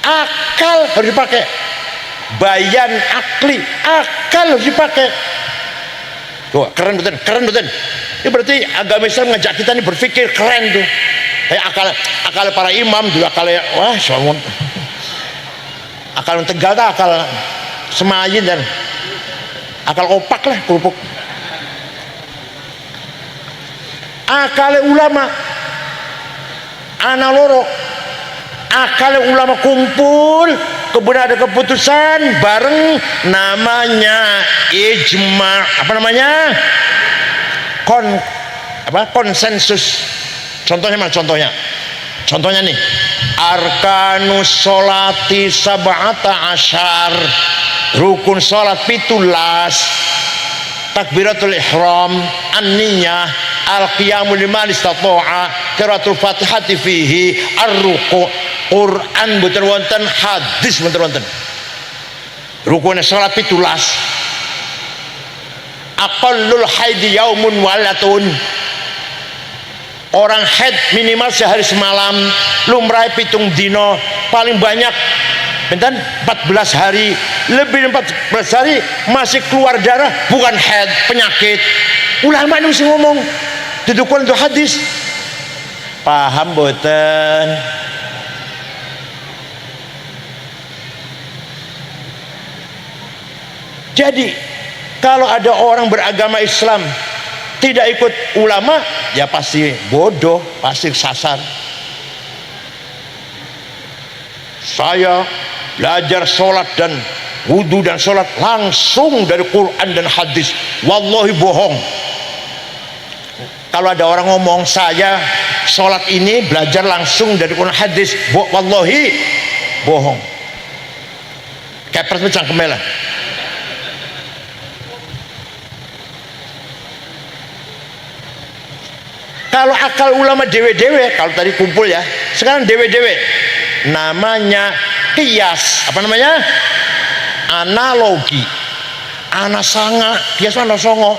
Speaker 1: Akal harus dipakai, bayan akli, akal harus dipakai. Tuh, keren betul. Ini berarti agama Islam ngajak kita ini berpikir keren tuh. Kayak akal para imam juga, akal Tegal tak, akal Semayin dan akal opak lah, kerupuk. Akal ulama ana loro, akal ulama kumpul, kemudian ada keputusan bareng, namanya ijma. Apa namanya? Konsensus. Contohnya mana? Contohnya nih, arkanus sholati sab'ata asyar, rukun sholat 17, takbiratul ihram, an-niyah, al-qiyamu liman istata'a, qiraatul fatihati fihi, ar-ruku'. Quran betul wonten, hadis betul wonten. Rukun sholat 17, aqallul haidi yaumun walatun, orang haid minimal sehari semalam, lumrah pitung dino, paling banyak Benten 14 hari, lebih dari 14 hari masih keluar darah, bukan haid, penyakit. Ulama ini mesti ngomong didukung untuk hadis. Paham boten? Jadi kalau ada orang beragama Islam tidak ikut ulama, ya pasti bodoh, pasti sasar. Saya belajar sholat dan wudhu dan sholat langsung dari Quran dan hadis. Wallahi bohong. Kalau ada orang ngomong saya sholat ini belajar langsung dari Quran hadis, wallahi bohong. Kepres itu cangkemnya lah. Kalau akal ulama dewe-dewe, kalau tadi kumpul ya, sekarang dewe-dewe, namanya kias. Apa namanya? Analogi. Anasanga, kias mana songo?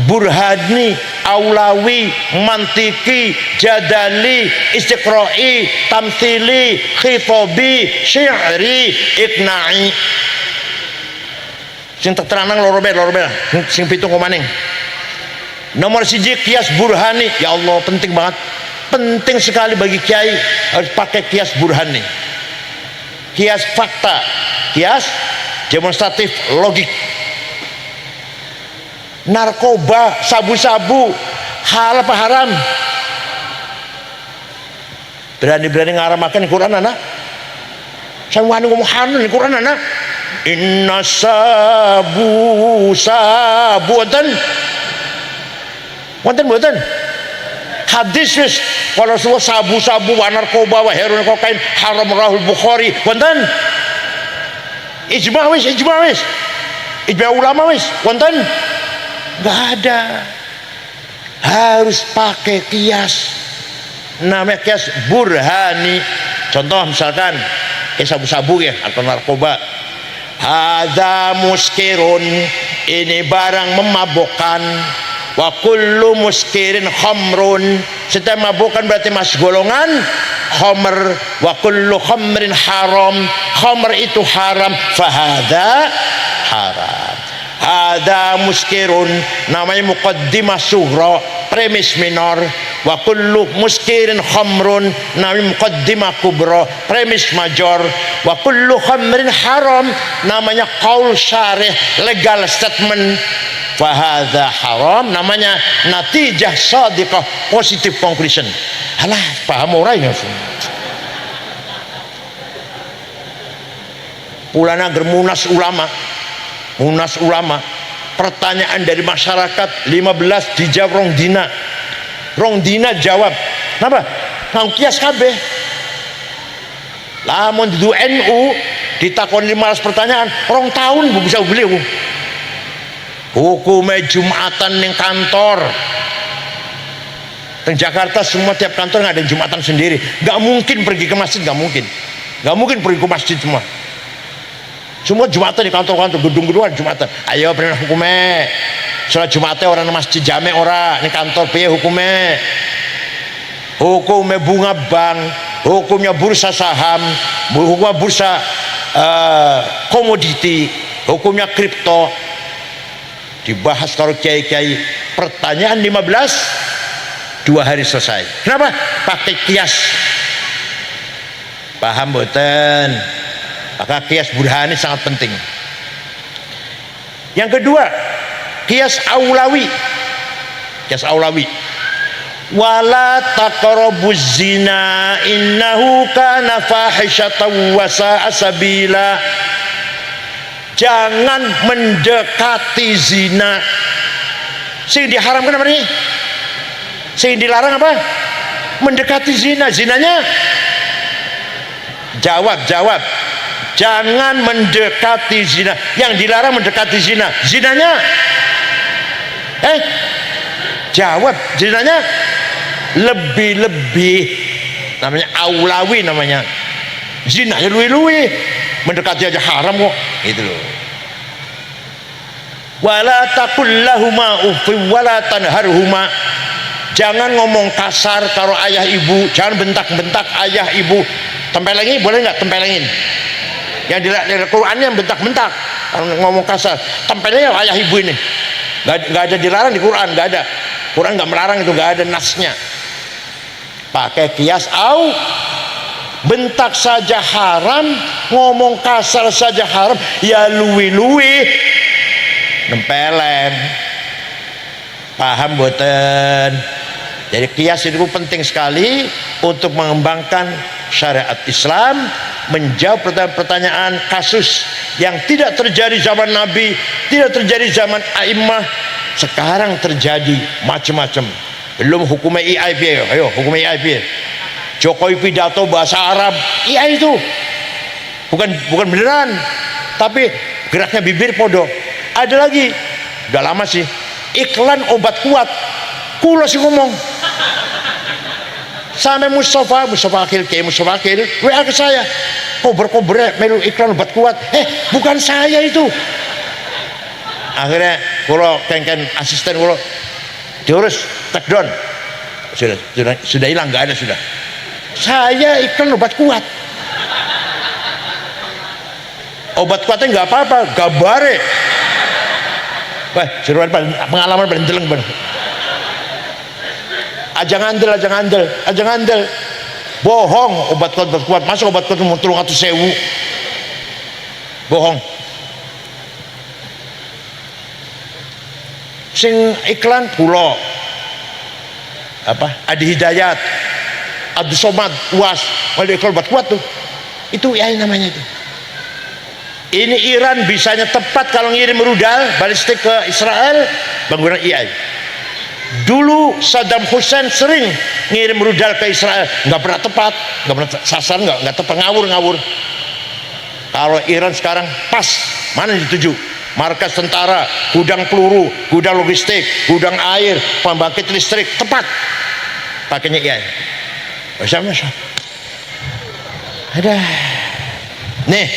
Speaker 1: Burhani, aulawi, mantiki, jadali, istiqra'i, tamthili, khitobi, syi'ri, ikna'i. Sing terang lorobe, sing pitung kumaning. Nomor siji kias burhani. Ya Allah, penting banget, penting sekali bagi kiai harus pakai kias burhani. Kias fakta, kias demonstratif logik. Narkoba, sabu-sabu halal apa haram? Berani-berani ngaramakan Quran anak. Saya wani ngomong haram di Quran anak. Inna sabu wonten mboten hadis wis kalau Rasulullah sabu-sabu wa narkoba wa heroin kokain haram rahul Bukhari wonten ijma ulama wis wonten. Enggak ada, harus pakai kias, namanya kias burhani. Contoh misalkan sabu-sabu ya atau narkoba, hadza muskirun, ini barang memabukkan. Wa kullu muskirin khamrun, setiap mabukkan berarti masuk golongan khamr. Wa kullu khamrin haram, khamr itu haram. Fahada haram. Ada muskirun, namanya muqaddimah sughra, premis minor. Wa kullu muskirin khamrun, namanya muqaddimah kubra, premis major. Wa kullu khamrin haram, namanya qaul syarih, legal statement. Fahadha haram, namanya natijah sadiqah, positive conclusion. Alah, paham orang ya? Pulana germunas ulama, pertanyaan dari masyarakat 15 dijawab rong dina jawab. Kenapa? Ngau kias kabeh. Lamun di NU ditakon 15 pertanyaan, rong tahun bisa beliau. Hukumnya Jumatan ning kantor. Di Jakarta semua tiap kantor nggak ada Jumatan sendiri. Nggak mungkin pergi ke masjid, nggak mungkin pergi ke masjid semua. Semua Jumatan di kantor-kantor, gedung-gedung Jumatan. Ayo pernah hukumnya. Sholat Jumatnya orang masjid jame ora, ini kantor piye hukumnya? Hukumnya bunga bank, hukumnya bursa saham, hukumnya bursa komoditi, hukumnya kripto. Dibahas kalau kiai-kiai, pertanyaan 15, 2 hari selesai. Kenapa? Pakai kias. Paham boten? Maka kias burhani sangat penting. Yang kedua, kias aulawi. Wala taqrabuz zina innahu kana fahisyatan wa sa'a sabila. Jangan mendekati zina. Sing diharamkan apa nih? Sing dilarang apa? Mendekati zina. Zinanya? Jawab. Jangan mendekati zina. Yang dilarang mendekati zina. Zinanya? Jawab. Zinanya? Lebih-lebih. Namanya aulawi namanya. Zinanya luwi-luwi. Mendekati aja haram kok, gitu loh. Wala taqul lahuma uffin wala tanharhuma. Jangan ngomong kasar karo ayah ibu, jangan bentak-bentak ayah ibu. Tempelengin boleh nggak? Tempelengin. yang di Qurannya bentak-bentak, ngomong kasar, tempelnya ayah ibu ini. Nggak ada dilarang di Quran, nggak ada. Quran nggak melarang itu, nggak ada nasnya. Pakai kias, bentak saja haram, ngomong kasar saja haram, ya luwi-luwi nempelen. Paham boten? Jadi kias itu penting sekali untuk mengembangkan syariat Islam, menjawab pertanyaan kasus yang tidak terjadi zaman Nabi, tidak terjadi zaman A'immah, sekarang terjadi macam-macam. Belum hukum IAIP, ayo hukum IAIP. Jokowi pidato bahasa Arab, iya itu bukan beneran, tapi geraknya bibir podo. Ada lagi, udah lama sih, iklan obat kuat, kulo sih ngomong. Sampai Mustafa Akhil, kayak Mustafa Akhil WA ke saya, kober melu iklan obat kuat, bukan saya itu. Akhirnya kulo kengken asisten kulo diurus, take down, sudah hilang, nggak ada sudah. Saya iklan obat kuat. Obat kuatnya nggak apa-apa, gabare. Wah, seruan pengalaman berendeleng bener. Aja ngandel. Bohong, obat kuat. Masa obat kuat mau 300.000? Bohong. Sing iklan pulo Adi Hidayat, Abdul Somad, UAS, kalau iklan obat kuat tuh, itu ya namanya itu. Ini Iran bisanya tepat kalau ngirim rudal balistik ke Israel menggunakan AI. Dulu Saddam Hussein sering ngirim rudal ke Israel, nggak pernah tepat, nggak pernah sasaran, nggak tepat, ngawur. Kalau Iran sekarang pas, mana dituju? Markas tentara, gudang peluru, gudang logistik, gudang air, pembangkit listrik, tepat pakainya AI. Masya. Ada. Nih,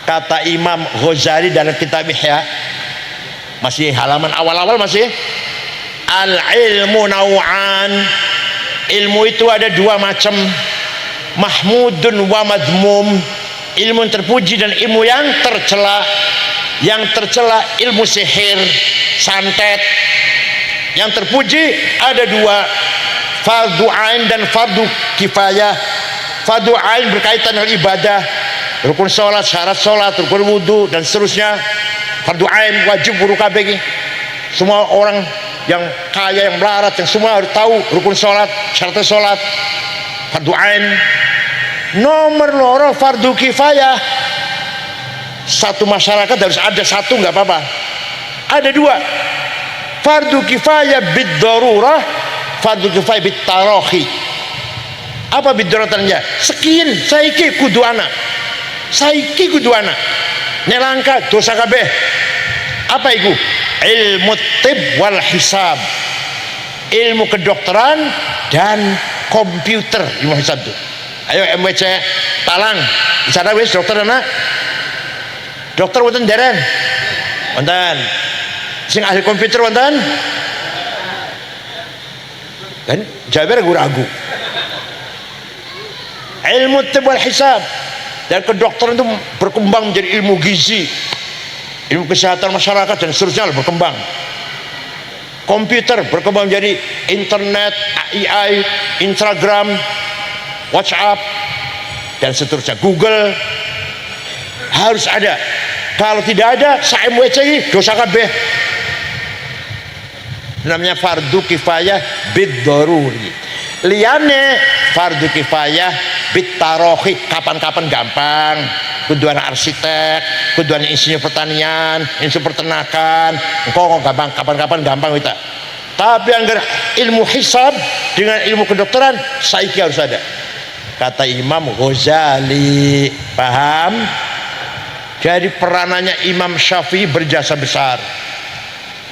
Speaker 1: kata Imam Ghazali dalam kitab Ihya, masih halaman awal-awal masih, al-ilmu naw'an, ilmu itu ada dua macam, mahmudun wa madmum, ilmu yang terpuji dan ilmu yang tercela. Yang tercela ilmu sihir, santet. Yang terpuji ada dua, fardu ain dan fardu kifayah. Fardu ain berkaitan dengan ibadah, rukun sholat, syarat sholat, rukun wudhu dan seterusnya. Fardu ain wajib guru KBG. Semua orang yang kaya, yang melarat, yang semua harus tahu rukun sholat, syarat sholat. Fardu ain. Nomor loro fardu kifayah. Satu masyarakat harus ada satu, nggak apa-apa. Ada dua, fardu kifayah bid darurah, fardu kifayah bid tarohi. Apa bid darurahnya? Sekian saiki kudu anak, nelangka dosa kabeh. Apa itu? Ilmu tib wal hisab, ilmu kedokteran dan komputer. Ilmu hisab itu. Ayo MWC Talang, di sana wis dokter anak. Dokter wonten deren, wonten. Sing ahli komputer wonten. Kan Jaber ragu. Ilmu tib wal hisab dan kedokteran itu berkembang menjadi ilmu gizi, ilmu kesehatan masyarakat dan seterusnya berkembang. Komputer berkembang menjadi internet, AI, Instagram, WhatsApp dan seterusnya. Google harus ada. Kalau tidak ada, saya MWC dosa kabeh. Namanya fardu kifayah bid daruri. Liane fardu kifayah bid tarohi, kapan-kapan gampang. Kuduan arsitek, kuduan insinyur pertanian, insinyur peternakan, engkau gampang, kapan-kapan gampang kita. Tapi anggar ilmu hisab dengan ilmu kedokteran, saiki harus ada. Kata Imam Ghazali, paham? Jadi peranannya Imam Syafi'i berjasa besar.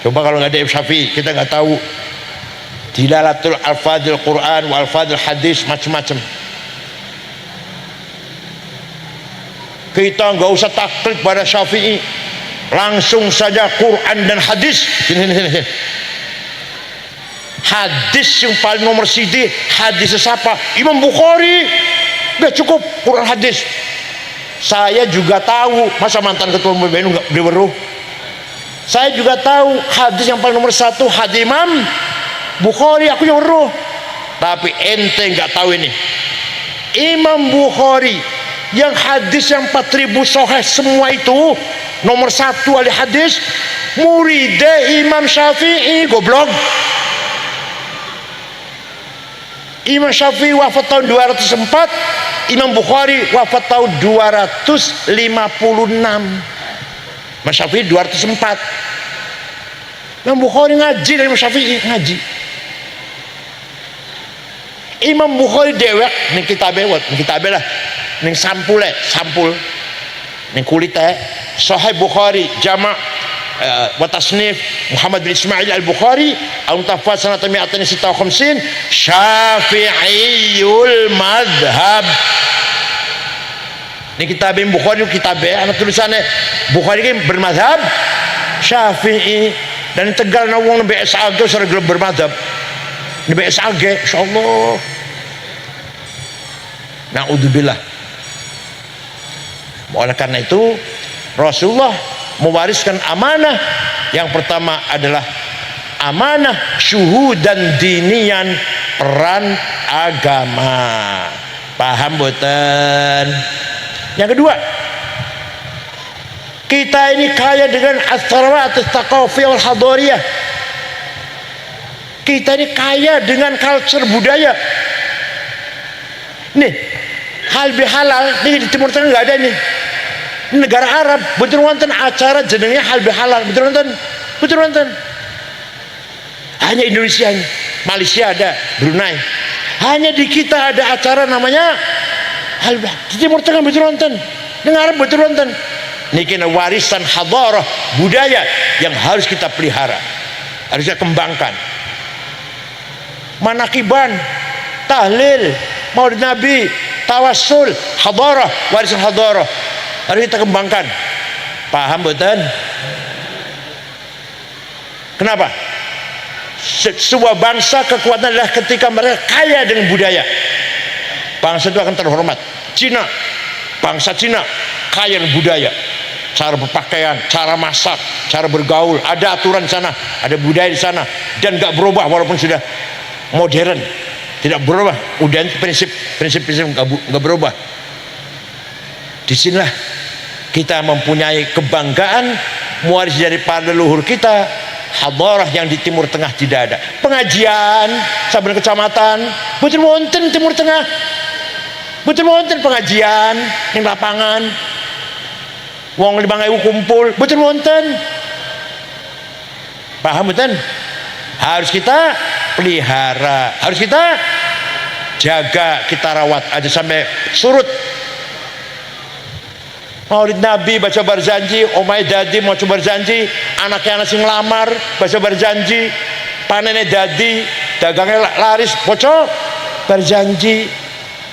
Speaker 1: Coba kalau nggak ada Imam Syafi'i, kita nggak tahu dilalatul alfadil Quran wal alfadil hadis, macam-macam. Kita nggak usah taklid pada Syafi'i, langsung saja Quran dan hadis. Sini. hadis yang paling nomor sidi hadis siapa? Imam Bukhari. Gak cukup Quran hadis. Saya juga tahu, masa mantan ketua PBNU nggak diweruh. Saya juga tahu hadis yang paling nomor satu hadis Imam Bukhari, aku yang weruh. Tapi ente nggak tahu ini, Imam Bukhari yang hadis yang 4000 sahih semua itu nomor satu ahli hadis, muridnya Imam Syafi'i. Goblok. Imam Syafi'i wafat tahun 204, Imam Bukhari wafat tahun 256. Imam Syafi'i 204, Imam Bukhari ngaji dari Imam Syafi'i ngaji. Imam Bukhari dewek ning kitabe lah ning sampul ning kulite Sahih Bukhari jamak wa tasnif Muhammad bin Ismail al-Bukhari al-mutawaffat sanata 256 Syafi'iyul madhab. Ning kitabe Bukhari kitabe ana tulisannya Bukhari ki bermadhab Syafi'i dan Tegal na wong nembe SAG sare gelem bermadhab. Nabi SAG, insyaallah. Na'udzubillah. Oleh karena itu Rasulullah mewariskan amanah. Yang pertama adalah amanah syuhudan dinian, peran agama. Paham boten? Yang kedua, kita ini kaya dengan as-sarawat as-thaqafiyah wal hadariyah. Kita ini kaya dengan culture budaya. Nih, hal bihalal nih di Timur Tengah nggak ada nih. Ini negara Arab, betul wonten acara jenengnya hal bihalal, betul wonten. Hanya Indonesia, Malaysia ada, Brunei. Hanya di kita ada acara namanya hal bihalal. Di Timur Tengah betul wonten, negara Arab betul wonten. Niki warisan hadarah budaya yang harus kita pelihara, harus kita kembangkan. Manakiban, tahlil, maulid Nabi, tawassul, hadarah, warisan hadarah harus kita kembangkan. Paham betul? Kenapa? Sebuah bangsa kekuatan adalah ketika mereka kaya dengan budaya. Bangsa itu akan terhormat. Cina, bangsa Cina kaya dengan budaya, cara berpakaian, cara masak, cara bergaul, ada aturan di sana, ada budaya di sana, dan gak berubah walaupun sudah modern, tidak berubah. Udah prinsip nggak berubah. Disinilah kita mempunyai kebanggaan mewaris dari para leluhur kita. Hadarah yang di Timur Tengah tidak ada. Pengajian saben kecamatan, betul wonten Timur Tengah, betul wonten pengajian di lapangan. Wong 5.000 kumpul, betul wonten. Paham betul? Harus kita pelihara, harus kita jaga, kita rawat aja sampai surut. Maulid Nabi baca berjanji, omai dadi mau coba berjanji, anaknya anak sing lamar baca berjanji, panennya dadi, dagangnya laris, bocor berjanji,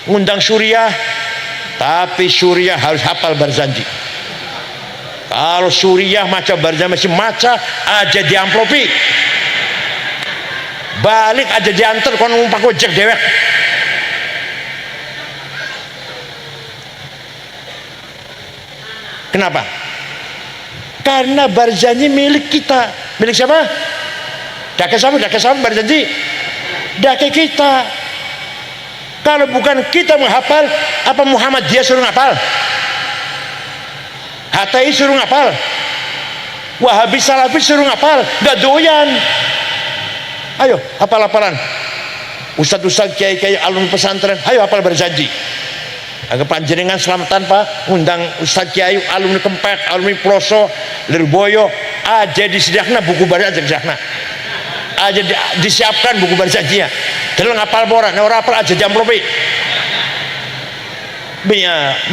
Speaker 1: ngundang Suriah, tapi Suriah harus hafal berjanji. Kalau Suriah maca berjanji masih maca aja diamplopi, balik aja diantar kon numpak ojek dewek. Kenapa? Karena berjanji milik kita. Milik siapa? Dake siapa? Berjanji dake kita. Kalau bukan kita menghafal, apa Muhammad dia suruh ngapal? HTI suruh ngapal? Wahabi Salafi suruh ngapal? Gak doyan. Ayo hafal-hafalan. Ustadz-ustadz, kiai-kiai, alumni pesantren, ayo hafal berjanji. Agar panjenengan selamatan Pak, undang Ustadz Kiai, alumni Kempek, alumni Ploso, Lirboyo, aja disediakan buku berjanji, aja disiapkan buku berjanjinya. Dalam ngapal boran, orang apal aja jampropi.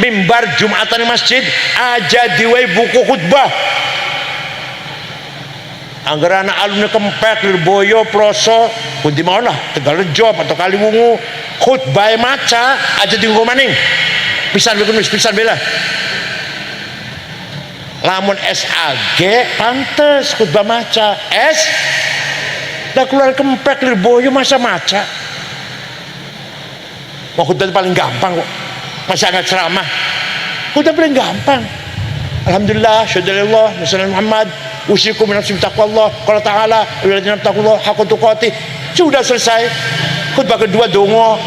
Speaker 1: Mimbar Jumatan masjid, aja diwai buku khutbah. Anggaran alumni Kempek, Lirboyo, Ploso, pun di mana Tegalrejo atau Kaliwungu, khutbah maca aja tinggal maning. Pisan bela. Lamun SAG pantes khutbah maca Lah keluar kempek lirboyo masa maca. Mau khutbah paling gampang kok. Masa nggak ceramah? Khutbah paling gampang. Alhamdulillah, syadalillah, Nabi Muhammad, usikum minasib taqwallah, qala ta'ala, walladzina taqullah haqqa tuqatih. Sudah selesai. Khutbah kedua dongo.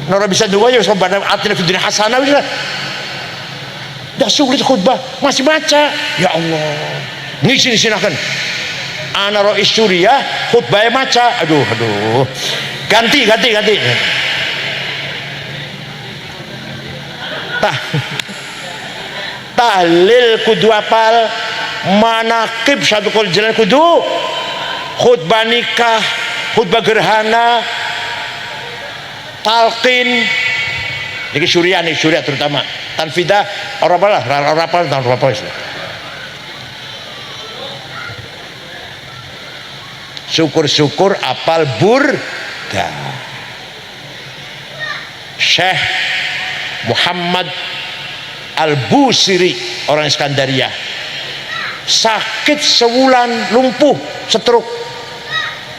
Speaker 1: Nora bisa dongo ya sabana atina fid dunya hasanah bisa. Dah sulit khutbah, masih baca. Ya Allah. Ngisi sinakan. Ana Rais Suriah khutbah maca. Aduh. Ganti. Tahlil kudu apal, manaqib satu kali jalan kudu, khutbah nikah, khutbah gerhana, talqin. Ini Suriah terutama. Tanfidah orang apa. Syukur-syukur apal burda. Syekh Muhammad Al-Busiri orang Iskandaria sakit sebulan, lumpuh, stroke.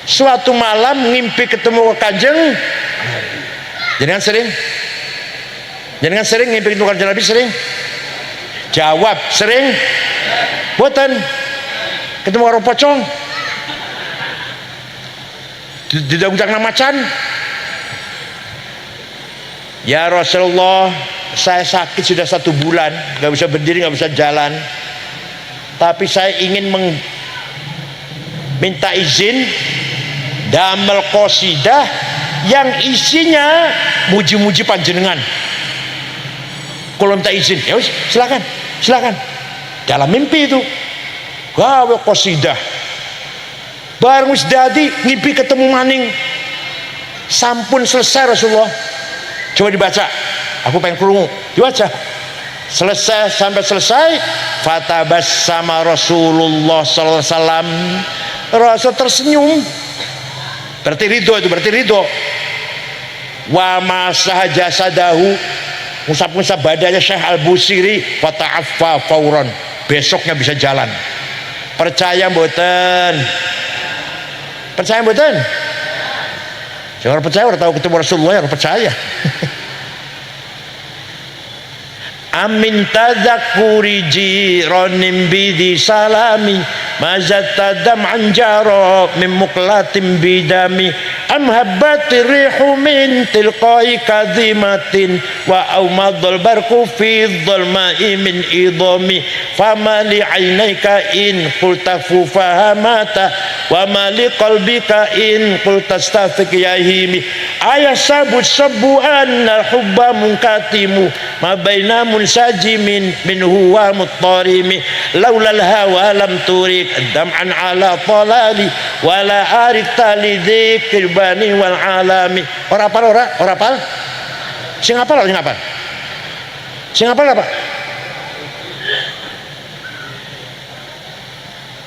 Speaker 1: Suatu malam ngimpi ketemu Kanjeng. Jangan sering ngimpi ketemu Kanjeng Nabi sering. Jawab sering. Boten ketemu orang pocong. Tidak ujang namacan. Ya Rasulullah, saya sakit sudah 1 bulan, gak bisa berdiri, gak bisa jalan. Tapi saya ingin minta izin damel qasidah yang isinya muji-muji panjenengan. Kalau minta izin, ya wis, silakan. Dalam mimpi itu, gawe qasidah. Bareng wis dadi ngimpi ketemu maning. Sampun selesai Rasulullah. Coba dibaca, aku pengen krungu. Dibaca sampai selesai. Fatabassama Rasulullah sallallahu alaihi wasallam. Rasul tersenyum. Berarti ridho. Wa masaha jasadahu, ngusap-ngusap badannya Syekh Al-Busiri, fata'affa fauran. Besoknya bisa jalan. Percaya mboten? Jangan percaya, orang tahu ketemu Rasulullah, orang percaya. Amin tadzakuri jiranim bidi salami mazat dam'an jara min muqlatin bidami am habbati rihu min tilqai kadhimatin wa awmadul barqu fi dhalma'i min idami fama li aynayka in qulta fahamata wa ma li qalbika in qulta astafiq yahimi ayasabu sabu'an al-hubba munkatimu ma baina munsajimin min huwa muttarimi laulal hawa lam turik dam'an ala talali wala arik tali dzikir bani wal alami. Ora apal sing apal apa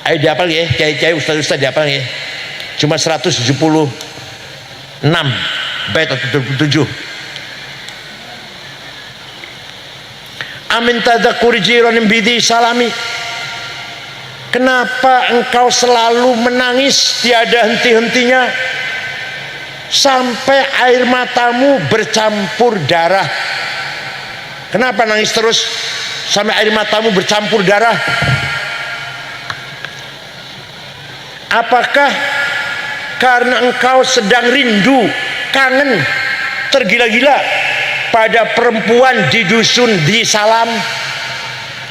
Speaker 1: ayo dihafal ya, kiai ustaz dihafal ya. Cuma 176 bait atau 77. Amin tadzakuri jiranim bidi salami. Kenapa engkau selalu menangis tiada henti-hentinya sampai air matamu bercampur darah? Kenapa nangis terus sampai air matamu bercampur darah? Apakah karena engkau sedang rindu, kangen, tergila-gila pada perempuan di dusun di Salam?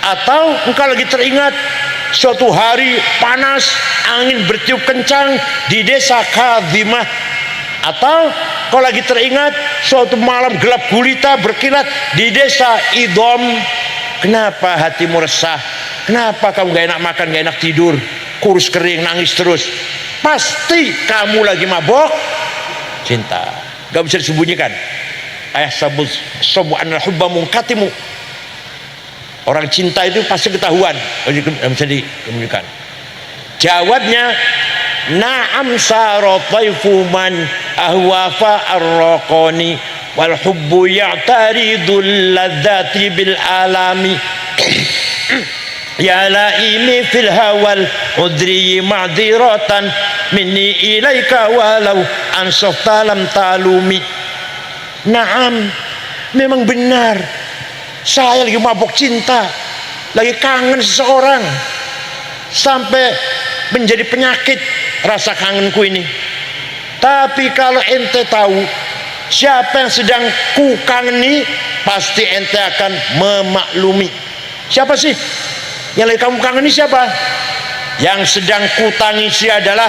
Speaker 1: Atau engkau lagi teringat suatu hari panas, angin bertiup kencang di desa Kadhimah? Atau kau lagi teringat suatu malam gelap gulita berkilat di desa Idom? Kenapa hatimu resah? Kenapa kamu gak enak makan, gak enak tidur, kurus kering, nangis terus? Pasti kamu lagi mabok cinta, gak bisa disembunyikan. Ayah sabut sobu'an al-hubba munkatimu. Orang cinta itu pasti ketahuan, gak bisa disembunyikan. Jawabnya, na'am sarataifu man ahwafa ar-raqani wal hubbu ya'taridul ladzati bil alami ya laimi fil hawal udri ma'diratan minni ilaika walau ansafta lam talumi. Naam, memang benar, saya lagi mabuk cinta, lagi kangen seseorang, sampai menjadi penyakit rasa kangenku ini. Tapi kalau ente tahu siapa yang sedang ku kangeni, pasti ente akan memaklumi. Siapa sih yang lagi kamu kangeni? Siapa? Yang sedang ku tangisi adalah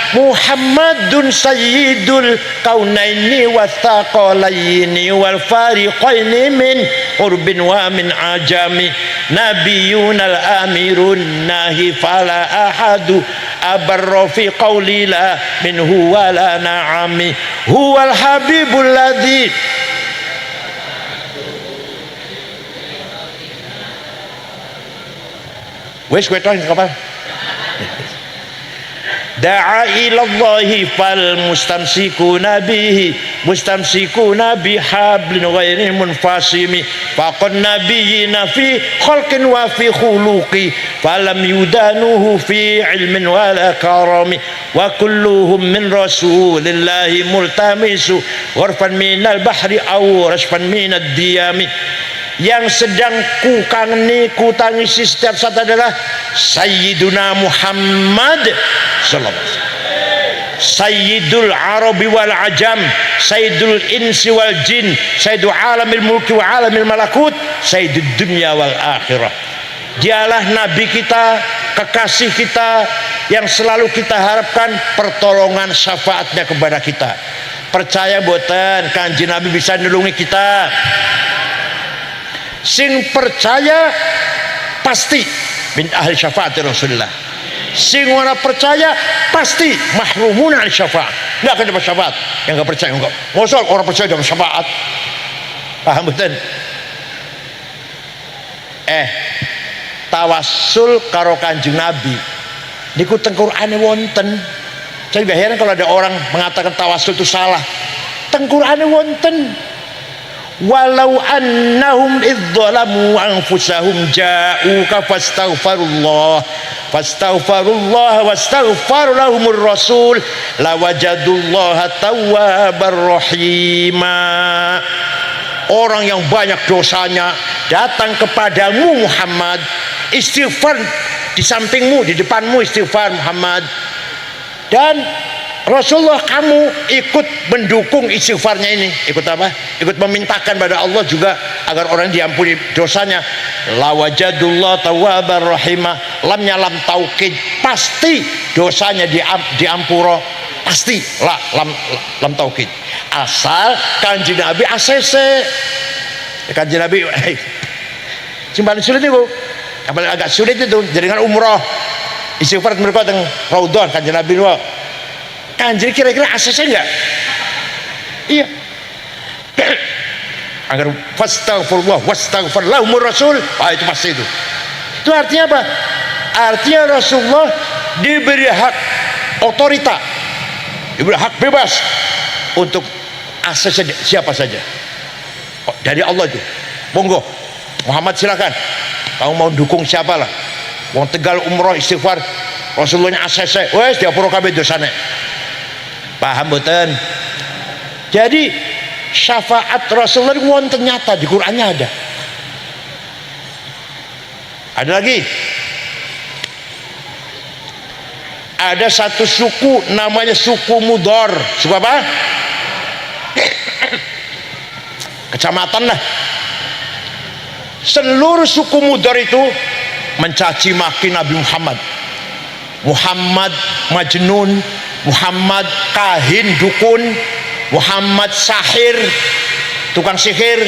Speaker 1: Muhammadun sayyidul kaunaini wathaqalaini wal fariqaini min urbin wa min ajami, nabiyun al amirun nahi fala ahadu abarra fi qawli la minhu wala na'ami, huwal habibul ladzi wes gue tahu kapan da'a ilallahi fal mustamsikuna bihi mustamsikuna bihablin ghairi munfasimi faqad nabiyina fi khalqin wa fi khuluqi falam yudanuhu fi ilmin wala karami wa kulluhum min rasulillahi multamisu warfan minal bahri aw rasfan minad diyami. Yang sedang ku kangeni, ku tangisi setiap saat adalah Sayyiduna Muhammad sallallahu alaihi wasallam, Sayyidul Arabi wal Ajam, Sayyidul Insi wal Jin, Sayyidul Alamil Mulki wa Alamil Malakut, Sayyidul Dunya wal Akhirah. Dialah Nabi kita, kekasih kita, yang selalu kita harapkan pertolongan syafaatnya kepada kita. Percaya boten Kanjeng Nabi bisa nulungi kita? Sing percaya pasti min ahli syafaat Rasulullah. Sing ora percaya pasti mahrumun ahli syafaat, nggak akan dapat syafaat. Yang nggak percaya enggak, mosok orang percaya dapat syafaat. Paham betul? Tawassul karo Kanjeng Nabi niku teng Qur'ane wonten. Saya juga heran kalau ada orang mengatakan tawassul itu salah. Teng Qur'ane wonten. Walau annahum idzalamu anfusahum ja'uka fastaghfirullah wastaghfar lahumur rasul lawajadullaha tawwabar rahima. Orang yang banyak dosanya datang kepadamu Muhammad, istighfar di sampingmu, di depanmu istighfar Muhammad, dan Rasulullah kamu ikut mendukung istighfarnya ini. Ikut apa? Ikut memintakan pada Allah juga agar orang diampuni dosanya. Lawajadullah tawwabar rahimah. Lamnya lam taukid, pasti dosanya diampuro, pasti lam taukid. Asal Kanjeng Nabi ACC. Kanjeng Nabi simpan sulit itu. Apalagi agak sulit itu jaringan umroh. Istighfar mereka teng Raudhah Kanjeng Nabi itu. Kanjeng kira-kira ACC enggak? Iya. Agar fastaghfirullah wastaghfar lahumur rasul, itu pasti itu. Itu artinya apa? Artinya Rasulullah diberi hak otorita, diberi hak bebas untuk ACC siapa saja. Dari Allah itu. Monggo, Muhammad silakan. Kamu mau dukung siapalah. Wong Tegal umroh istighfar, Rasulullahnya ACC, wes diapura kabeh dosane. Paham boten? Jadi syafaat Rasulullah wonten nyata di Qur'annya ada. Ada lagi. Ada satu suku namanya suku Mudhar. Suku apa? Kecamatan lah. Seluruh suku Mudhar itu mencaci maki Nabi Muhammad. Muhammad Majnun, Muhammad kahin dukun, Muhammad sahir, tukang sihir.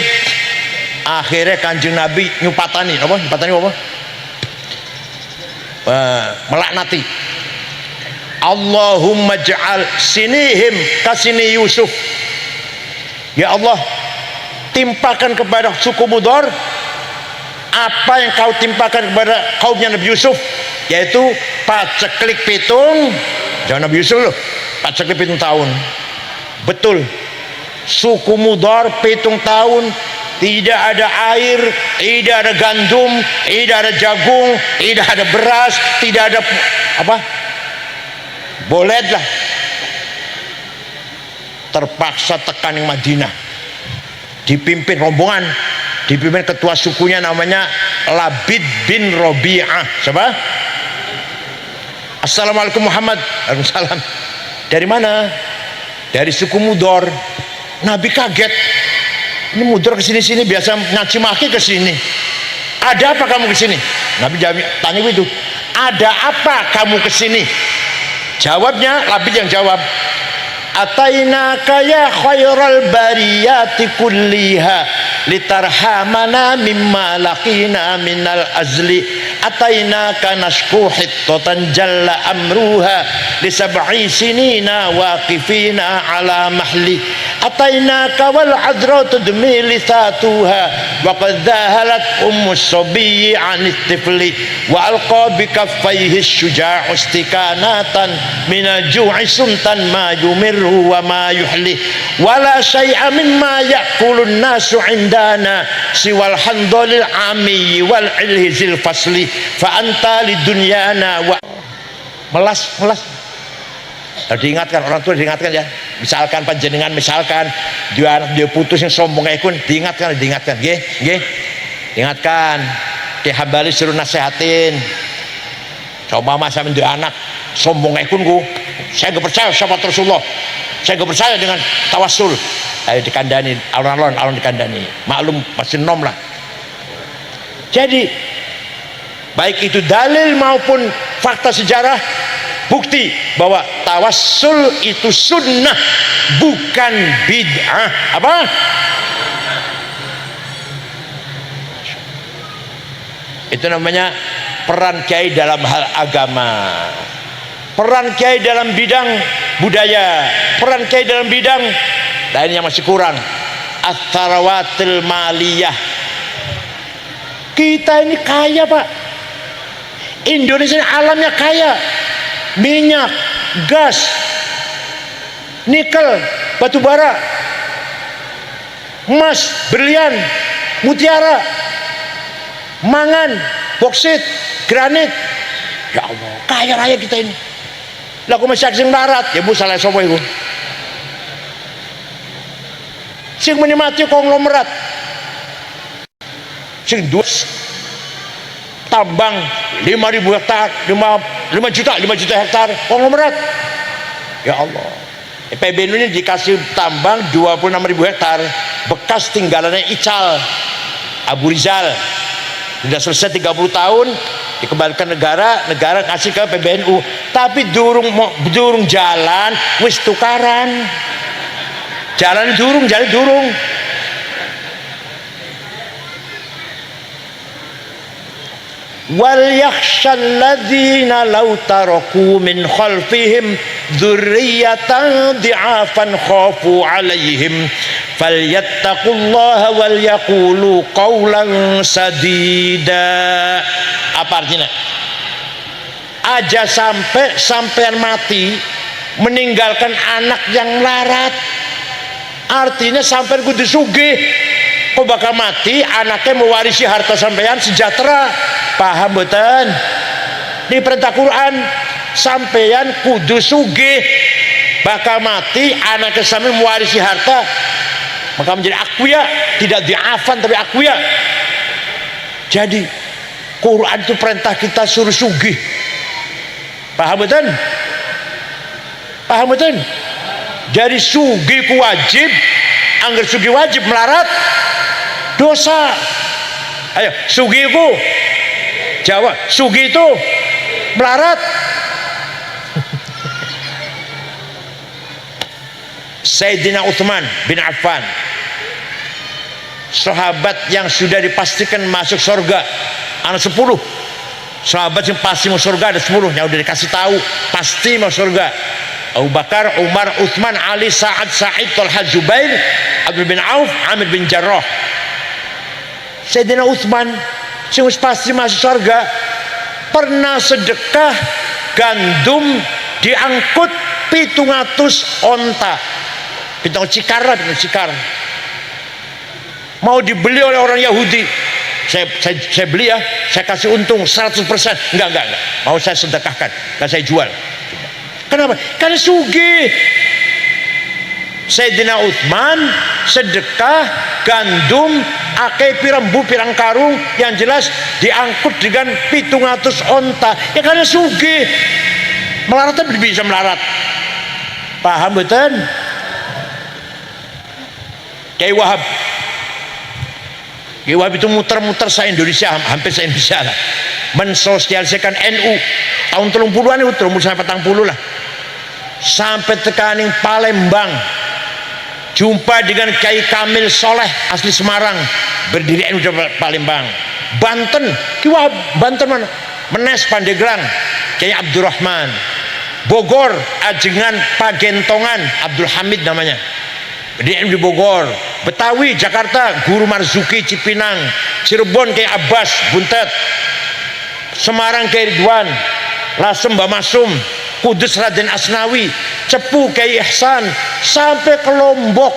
Speaker 1: Akhirnya Kanjeng Nabi nyupatani apa? Nyupatani apa? Melaknati. Allahumma ja'al sinihim kasini Yusuf. Ya Allah, timpakan kepada suku Mudhar apa yang kau timpakan kepada kaumnya Nabi Yusuf, yaitu paceklik pitung. Jangan Nabi Yusuf loh, paceklik pitung tahun. Betul, suku Mudhar pitung tahun tidak ada air, tidak ada gandum, tidak ada jagung, tidak ada beras, tidak ada apa? boleh lah, terpaksa tekan di Madinah, dipimpin rombongan, dipimpin ketua sukunya namanya Labid bin Robi'ah. Siapa? Assalamualaikum Muhammad. Waalaikumsalam. Dari mana? Dari suku Mudor. Nabi kaget, ini Mudor kesini-sini biasa ngaci maki kesini, ada apa kamu kesini? Nabi jawab, tanya itu, ada apa kamu kesini? Jawabnya, Labid yang jawab, atainaka ya khairal bariyati kulliha litarhamana mimma laqina minal azli, atainaka nashku hittatan jalla amruha li sab'i sinina waqifina ala mahli, atainaka wal adra tudmi lisatuha wa qad dhahalat ummus sabiyyi anit tifli wa alqa bi kaffayhi syuja'u istikanatan minal ju'i suntan ma yumirru wa ma yuhli wala syai'a mimma ya'kulun nasu indana siwal handalil ami wal ilhizil fasli fa anta lidunyana wa melas. Diingatkan orang tua, diingatkan ya, misalkan panjenengan, misalkan dia anak dia putus yang sombong kayak kun, diingatkan nggih diingatkan, Ki Hambali suruh nasehatin, coba mas sama dia anak sombong kayak kun, saya gak percaya sama Rasulullah, saya gak percaya dengan tawasul, ayo dikandani, alon-alon dikandani, maklum pasti nom lah. Jadi baik itu dalil maupun fakta sejarah, bukti bahwa tawassul itu sunnah, bukan bid'ah. Apa? Itu namanya peran kiai dalam hal agama, peran kiai dalam bidang budaya, peran kiai dalam bidang lainnya masih kurang. Ats-tsarawatil maliyah. Kita ini kaya Pak, Indonesia ini alamnya kaya, minyak, gas, nikel, batu bara, emas, berlian, mutiara, mangan, boksit, granit. Ya Allah, kaya raya kita ini. Lah kok masih sing larat, ya Bu salah sapa iku. Sing menikmati konglomerat. Sing dus tambang 5.000 hektar, 5 juta hektar konglomerat. Ya Allah, PBNU ini dikasih tambang 26.000 hektar bekas tinggalannya Ical Abu Rizal, sudah selesai 30 tahun dikembalikan negara kasih ke PBNU, tapi durung jalan wis tukaran, jalan durung. wal yakhshal ladzina law taraku min khalfihim dzurriyyatan dhi'afan khafu 'alaihim falyattaqullaha wal yaqulu qawlan sadida. Apa artinya? Aja sampean mati meninggalkan anak yang larat, artinya sampean kudu sugih. Kok bakal mati anaknya mewarisi harta sampean sejahtera. Paham mboten? Ini perintah Quran, sampean kudu sugih, bakal mati anaknya sampean mewarisi harta, maka menjadi aqwiya, tidak di'afan tapi aqwiya. Jadi Quran itu perintah kita suruh sugih. Paham mboten? Jadi sugih ku wajib, angger sugih wajib melarat dosa. Ayo sugih ku jawab, sugih itu melarat. Sayyidina Utsman bin Affan, sahabat yang sudah dipastikan masuk surga, anak 10 sahabat yang pasti masuk surga, ada 10 yang udah dikasih tahu pasti masuk surga. Abu Bakar, Umar, Utsman, Ali, Sa'ad, Sa'id, Talha, Zubair, Abdul bin Auf, Amir bin Jarrah. Sayyidina Utsman sing pasti masuk surga pernah sedekah gandum diangkut 700 onta, 700 cikar, mau dibeli oleh orang Yahudi. Saya beli ya, saya kasih untung 100%. Enggak, mau saya sedekahkan, enggak saya jual. Kenapa? Karena sugih. Sayyidina Utsman sedekah gandum akeh pirang karung, yang jelas diangkut dengan 700 onta. Ya karena sugih. Melaratnya bisa melarat. Paham betul? Kiai Wahab itu muter-muter se-Indonesia, hampir se-Indonesia lah, mensosialisasikan NU tahun 30-an itu, 30 sampai 40 lah, sampai tekaning Palembang, jumpa dengan Kiai Kamil Soleh asli Semarang, berdiri NU di Palembang. Banten, Kiai Wahab Banten mana? Menes Pandeglang, Kiai Abdurrahman. Bogor, Ajengan Pagentongan, Abdul Hamid namanya, di Bogor. Betawi, Jakarta, Guru Marzuki Cipinang. Cirebon, Kiai Abbas Buntet. Semarang, Kiai Ridwan. Lasem, Mbah Masum. Kudus, Raden Asnawi. Cepu, Kiai Ihsan. Sampai ke Lombok.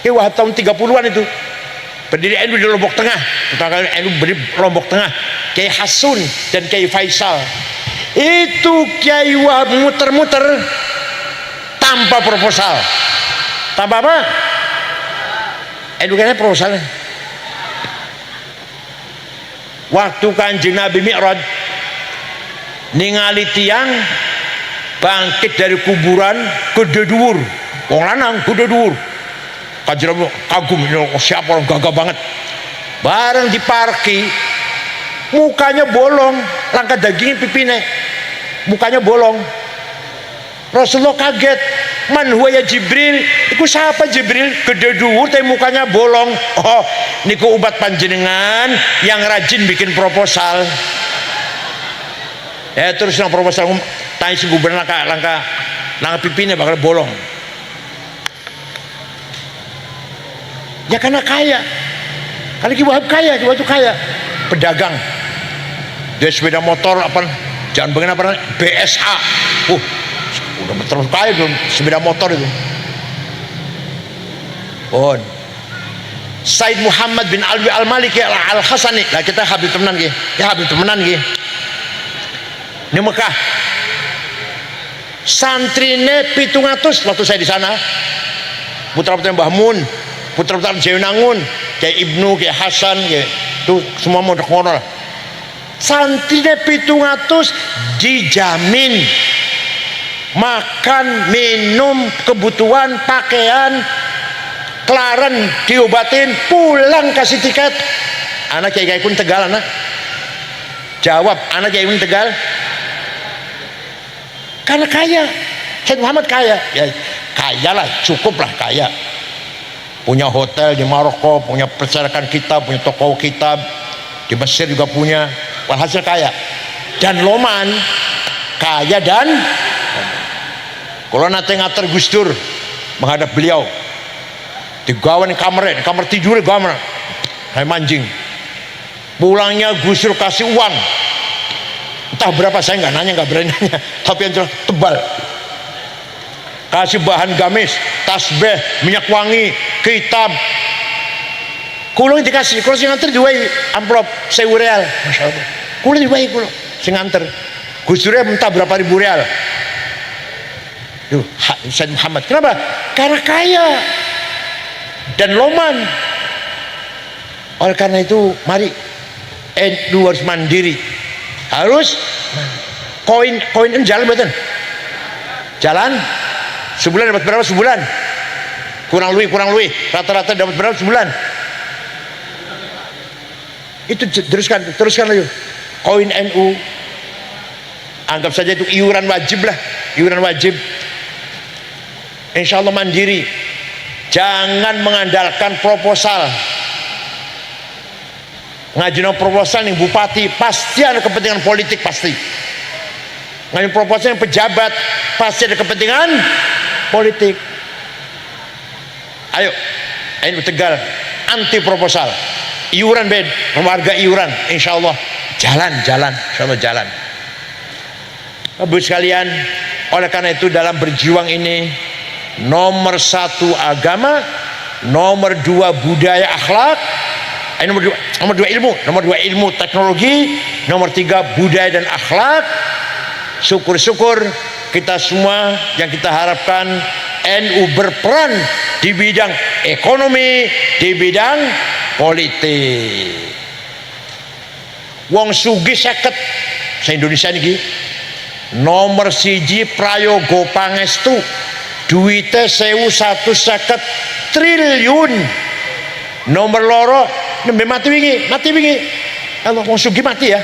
Speaker 1: Kiai Wahab tahun 30-an itu berdiri NU di Lombok Tengah. Pertama kali NU berdiri Lombok Tengah. Kiai Hasun dan Kiai Faisal. Itu Kiai Wahab muter-muter tanpa proposal. Tanpa apa? Edukasinya proposalnya. Waktu Kanjeng Nabi Mi'raj ningali tiang bangkit dari kuburan gede dhuwur, wong lanang gede dhuwur. Kanjeng Nabi kagum, siapa orang gagah banget. Bareng diparki, mukanya bolong, langkah dagingnya pipine, mukanya bolong. Rasulullah kaget, man huwa ya Jibril, iku siapa Jibril? Gede dhuwur tapi mukanya bolong. Oh, niku umat panjenengan yang rajin bikin proposal. Terus yang proposal tanya si gubernur langkah pipinnya bakal bolong. Ya karena kaya. Karena Kiai Wahab kaya, Kiai Wahab itu kaya. Pedagang. Dia sepeda motor apa? Jangan pengen apa? BSA. Udah terus kaya belum sepeda motor itu. Said Muhammad bin Alwi Al-Maliki Al-Hasani. Lah kita habib temenan nggih. Ya habib temenan nggih. Di Mekah. Santrine 700 waktu saya di sana. Putra-putra Mbah Mun, putra-putra Jainangun, kayak Ibnu, kayak Hasan, kayak itu semua mau kono. Santrine 700 dijamin makan, minum, kebutuhan, pakaian, kelaran diobatin, pulang kasih tiket. Anak Kiai pun Tegal, anak jawab, anak Kiai pun Tegal karena kaya. Syed Muhammad kaya, ya kaya lah, cukup lah kaya, punya hotel di Maroko, punya percetakan kitab, punya toko kitab di Mesir juga punya, walhasil kaya. Dan Loman kaya. Dan kalau nanti ngater Gus Dur menghadap beliau, digawan kamar tidur kamar, saya manjing. Pulangnya Gus Dur kasih uang, entah berapa saya nggak nanya, nggak berani nanya, tapi yang jelas tebal. Kasih bahan gamis, tasbih, minyak wangi, kitab. Kulo dikasih, kulo sing nganter diwai amplop 1000 real, masya Allah. Kulo diwai kulo sing nganter. Gus Dur minta berapa ribu real. Said Muhammad, kenapa? Karena kaya dan Loman. Oleh karena itu, mari NU harus mandiri, harus koin jalan betul, jalan. Sebulan dapat berapa sebulan? Kurang lebih rata-rata dapat berapa sebulan? Itu teruskan lagi. Koin NU, anggap saja itu iuran wajib lah, iuran wajib. Insya Allah mandiri, jangan mengandalkan proposal. Ngajuin proposal nih bupati pasti ada kepentingan politik, pasti. Ngajuin proposal yang pejabat pasti ada kepentingan politik. Ayo, NU Tegal anti proposal, iuran bed, warga iuran, insya Allah jalan, insya Allah jalan. Ibu sekalian, oleh karena itu dalam berjuang ini, nomor 1 agama, nomor 2 budaya akhlak, nomor dua ilmu, teknologi, nomor 3 budaya dan akhlak, syukur-syukur kita semua yang kita harapkan NU berperan di bidang ekonomi, di bidang politik. Wong sugih 50 se-Indonesia niki. Nomor 1 Prayogo Pangestu, duite 1.150 triliun. Nomor loro nembe mati wingi. Allah wong sugih mati ya.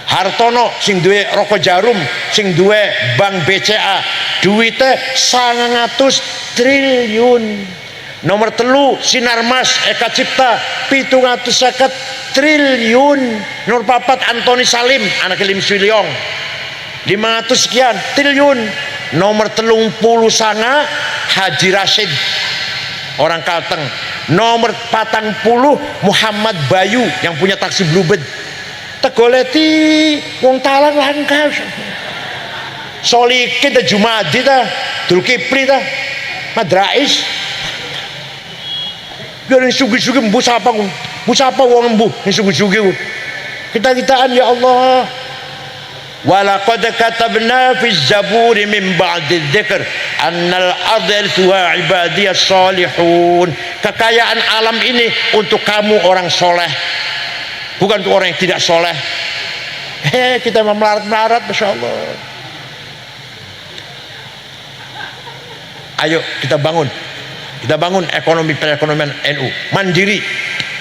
Speaker 1: Hartono sing duwe Roko Jarum, sing duwe Bank BCA, duite 900 triliun. Nomor 3 Sinarmas Eka Cipta 750 triliun. Nomor 4 Antoni Salim anak Lim Swiliong 500 sekian triliun. Nomor 30 Haji Rashid orang Kalteng. Nomor 40 Muhammad Bayu yang punya taksi Bluebird. Tegoleti wong talang langka. Solikin ta Jumadi ta Dulkipli ta Madrais. Biar yang sugi-sugi mbu sapa wong mbu yang sugi-sugi. Kita-kitaan ya Allah. Walaqad katabna fi zaburi min ba'di dzikr annal ardha wa ibadiyas salihun. Kekayaan alam ini untuk kamu orang soleh, bukan untuk orang yang tidak soleh. Kita melarat-melarat, Masya Allah. Ayo kita bangun ekonomi perekonomian NU mandiri.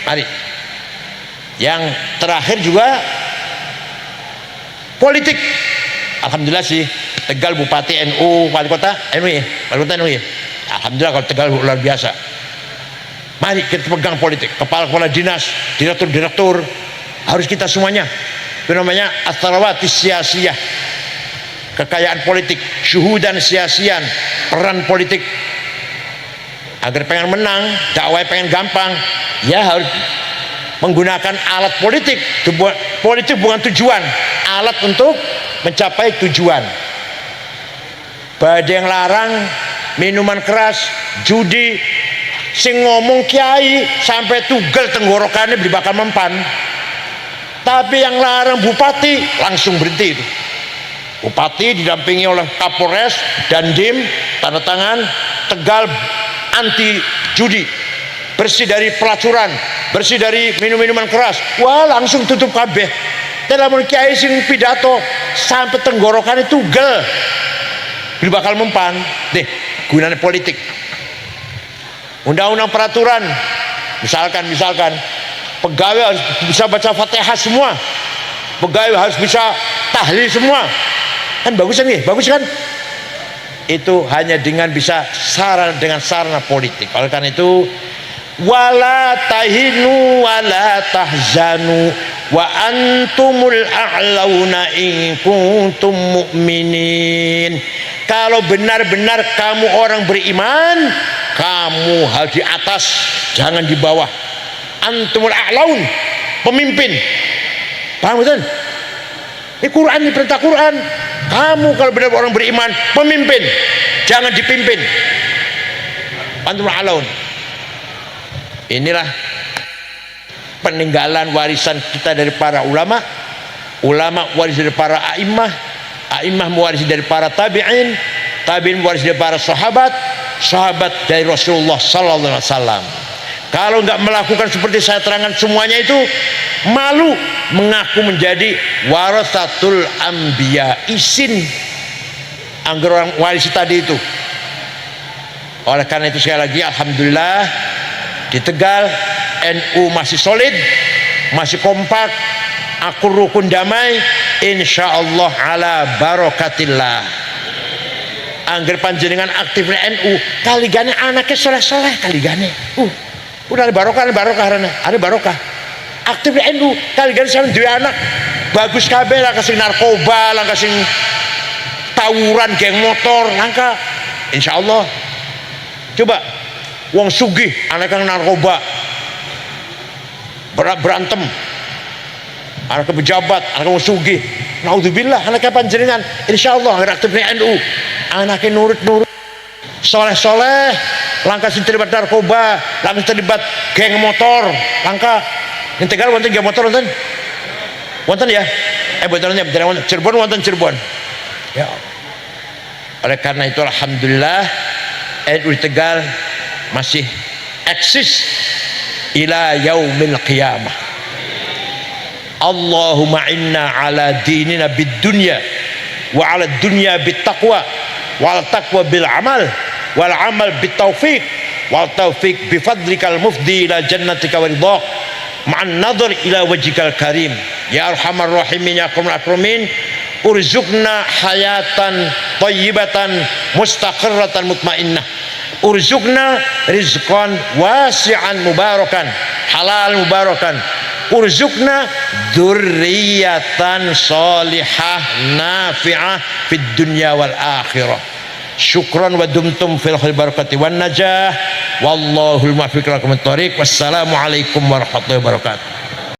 Speaker 1: Mari. Yang terakhir juga politik. Alhamdulillah sih Tegal Bupati NU, wali kota NU ya, wali kota NU ya. Alhamdulillah kalau Tegal luar biasa. Mari kita pegang politik, kepala dinas, direktur harus kita semuanya. Itu namanya as-sarawati siyasiyah, kekayaan politik, syuhudan siyasian, peran politik. Agar pengen menang, dakwah pengen gampang, ya harus menggunakan alat politik. Politik bukan tujuan, alat untuk mencapai tujuan. Ada yang larang minuman keras, judi, sing ngomong kiai sampai tugel tenggorokannya bakal mempan. Tapi yang larang bupati langsung berhenti itu. Bupati didampingi oleh Kapolres dan Dim, tanda tangan Tegal anti judi, bersih dari pelacuran, bersih dari minum-minuman keras. Wah, langsung tutup kabeh. Dalam kiai sing pidato sampai tenggorokannya tugel bakal mempan. Deh, gunanya politik. Undang-undang peraturan, misalkan pegawai harus bisa baca Fatihah semua, pegawai harus bisa tahlil semua, kan bagus kan? Bagus kan? Itu hanya dengan bisa dengan sarana politik. Oleh karena itu, wala tahinu wala tahzanu wa antumul a'launa in kuntum mu'minin. Kalau benar-benar kamu orang beriman, kamu harus di atas, jangan di bawah. Antumul a'laun, pemimpin. Paham betul? Ini Quran, ini perintah Quran. Kamu kalau benar orang beriman, pemimpin, jangan dipimpin. Antumul a'laun. Inilah peninggalan warisan kita dari para ulama waris dari para a'immah mewarisi dari para tabi'in mewarisi dari para sahabat dari Rasulullah sallallahu alaihi wasallam. Kalau nggak melakukan seperti saya terangkan semuanya itu, malu mengaku menjadi warasatul anbiya, isin anggar orang warisi tadi itu. Oleh karena itu sekali lagi alhamdulillah di Tegal NU masih solid, masih kompak, akur rukun damai, insyaallah ala barokatillah. Angger panjenengan aktif di NU, kaligane anaknya soleh-soleh kaligane. Udah ada barokah karena ada barokah. Aktif di NU, kaligane sampeyan duwe anak bagus kabeh, lah kasing narkoba, lah kasing tawuran, geng motor, langka. Insyaallah. Coba wong sugih anak yang narkoba, berantem, anak pejabat, anak wong sugih, naudzubillah, anaknya panjenengan, insyaallah aktif di NU, anaknya nurut, soleh, langkah sing terlibat narkoba, langkah terlibat geng motor, langkah. Yang Tegal wonten geng motor wonten ya. betul Cirebon wonten Cirebon. Ya. Oleh karena itu alhamdulillah NU Tegal masih eksis ila yaumil qiyamah. Allahumma inna ala dinina bid dunya wa ala dunya bit taqwa wal taqwa bil amal wal amal bit taufiq wal taufiq bi fadlikal mufdi ila jannatika wa ridhaq ma'an nadhar ila wajhikal karim ya arhamar rahimin ya akramal akramin. Urzukna hayatan thayyibatan mustaqirratan mutmainnah. Urzukna rizqan wasi'an mubarakan halal mubarakan. Urzukna dzurriyyatan shalihah nafi'ah fid dunya wal akhirah. Syukran wa dumtum fil khair barakati wan najah wallahul muwaffiq lakum at-thariq. Wassalamu alaikum warahmatullahi wabarakatuh.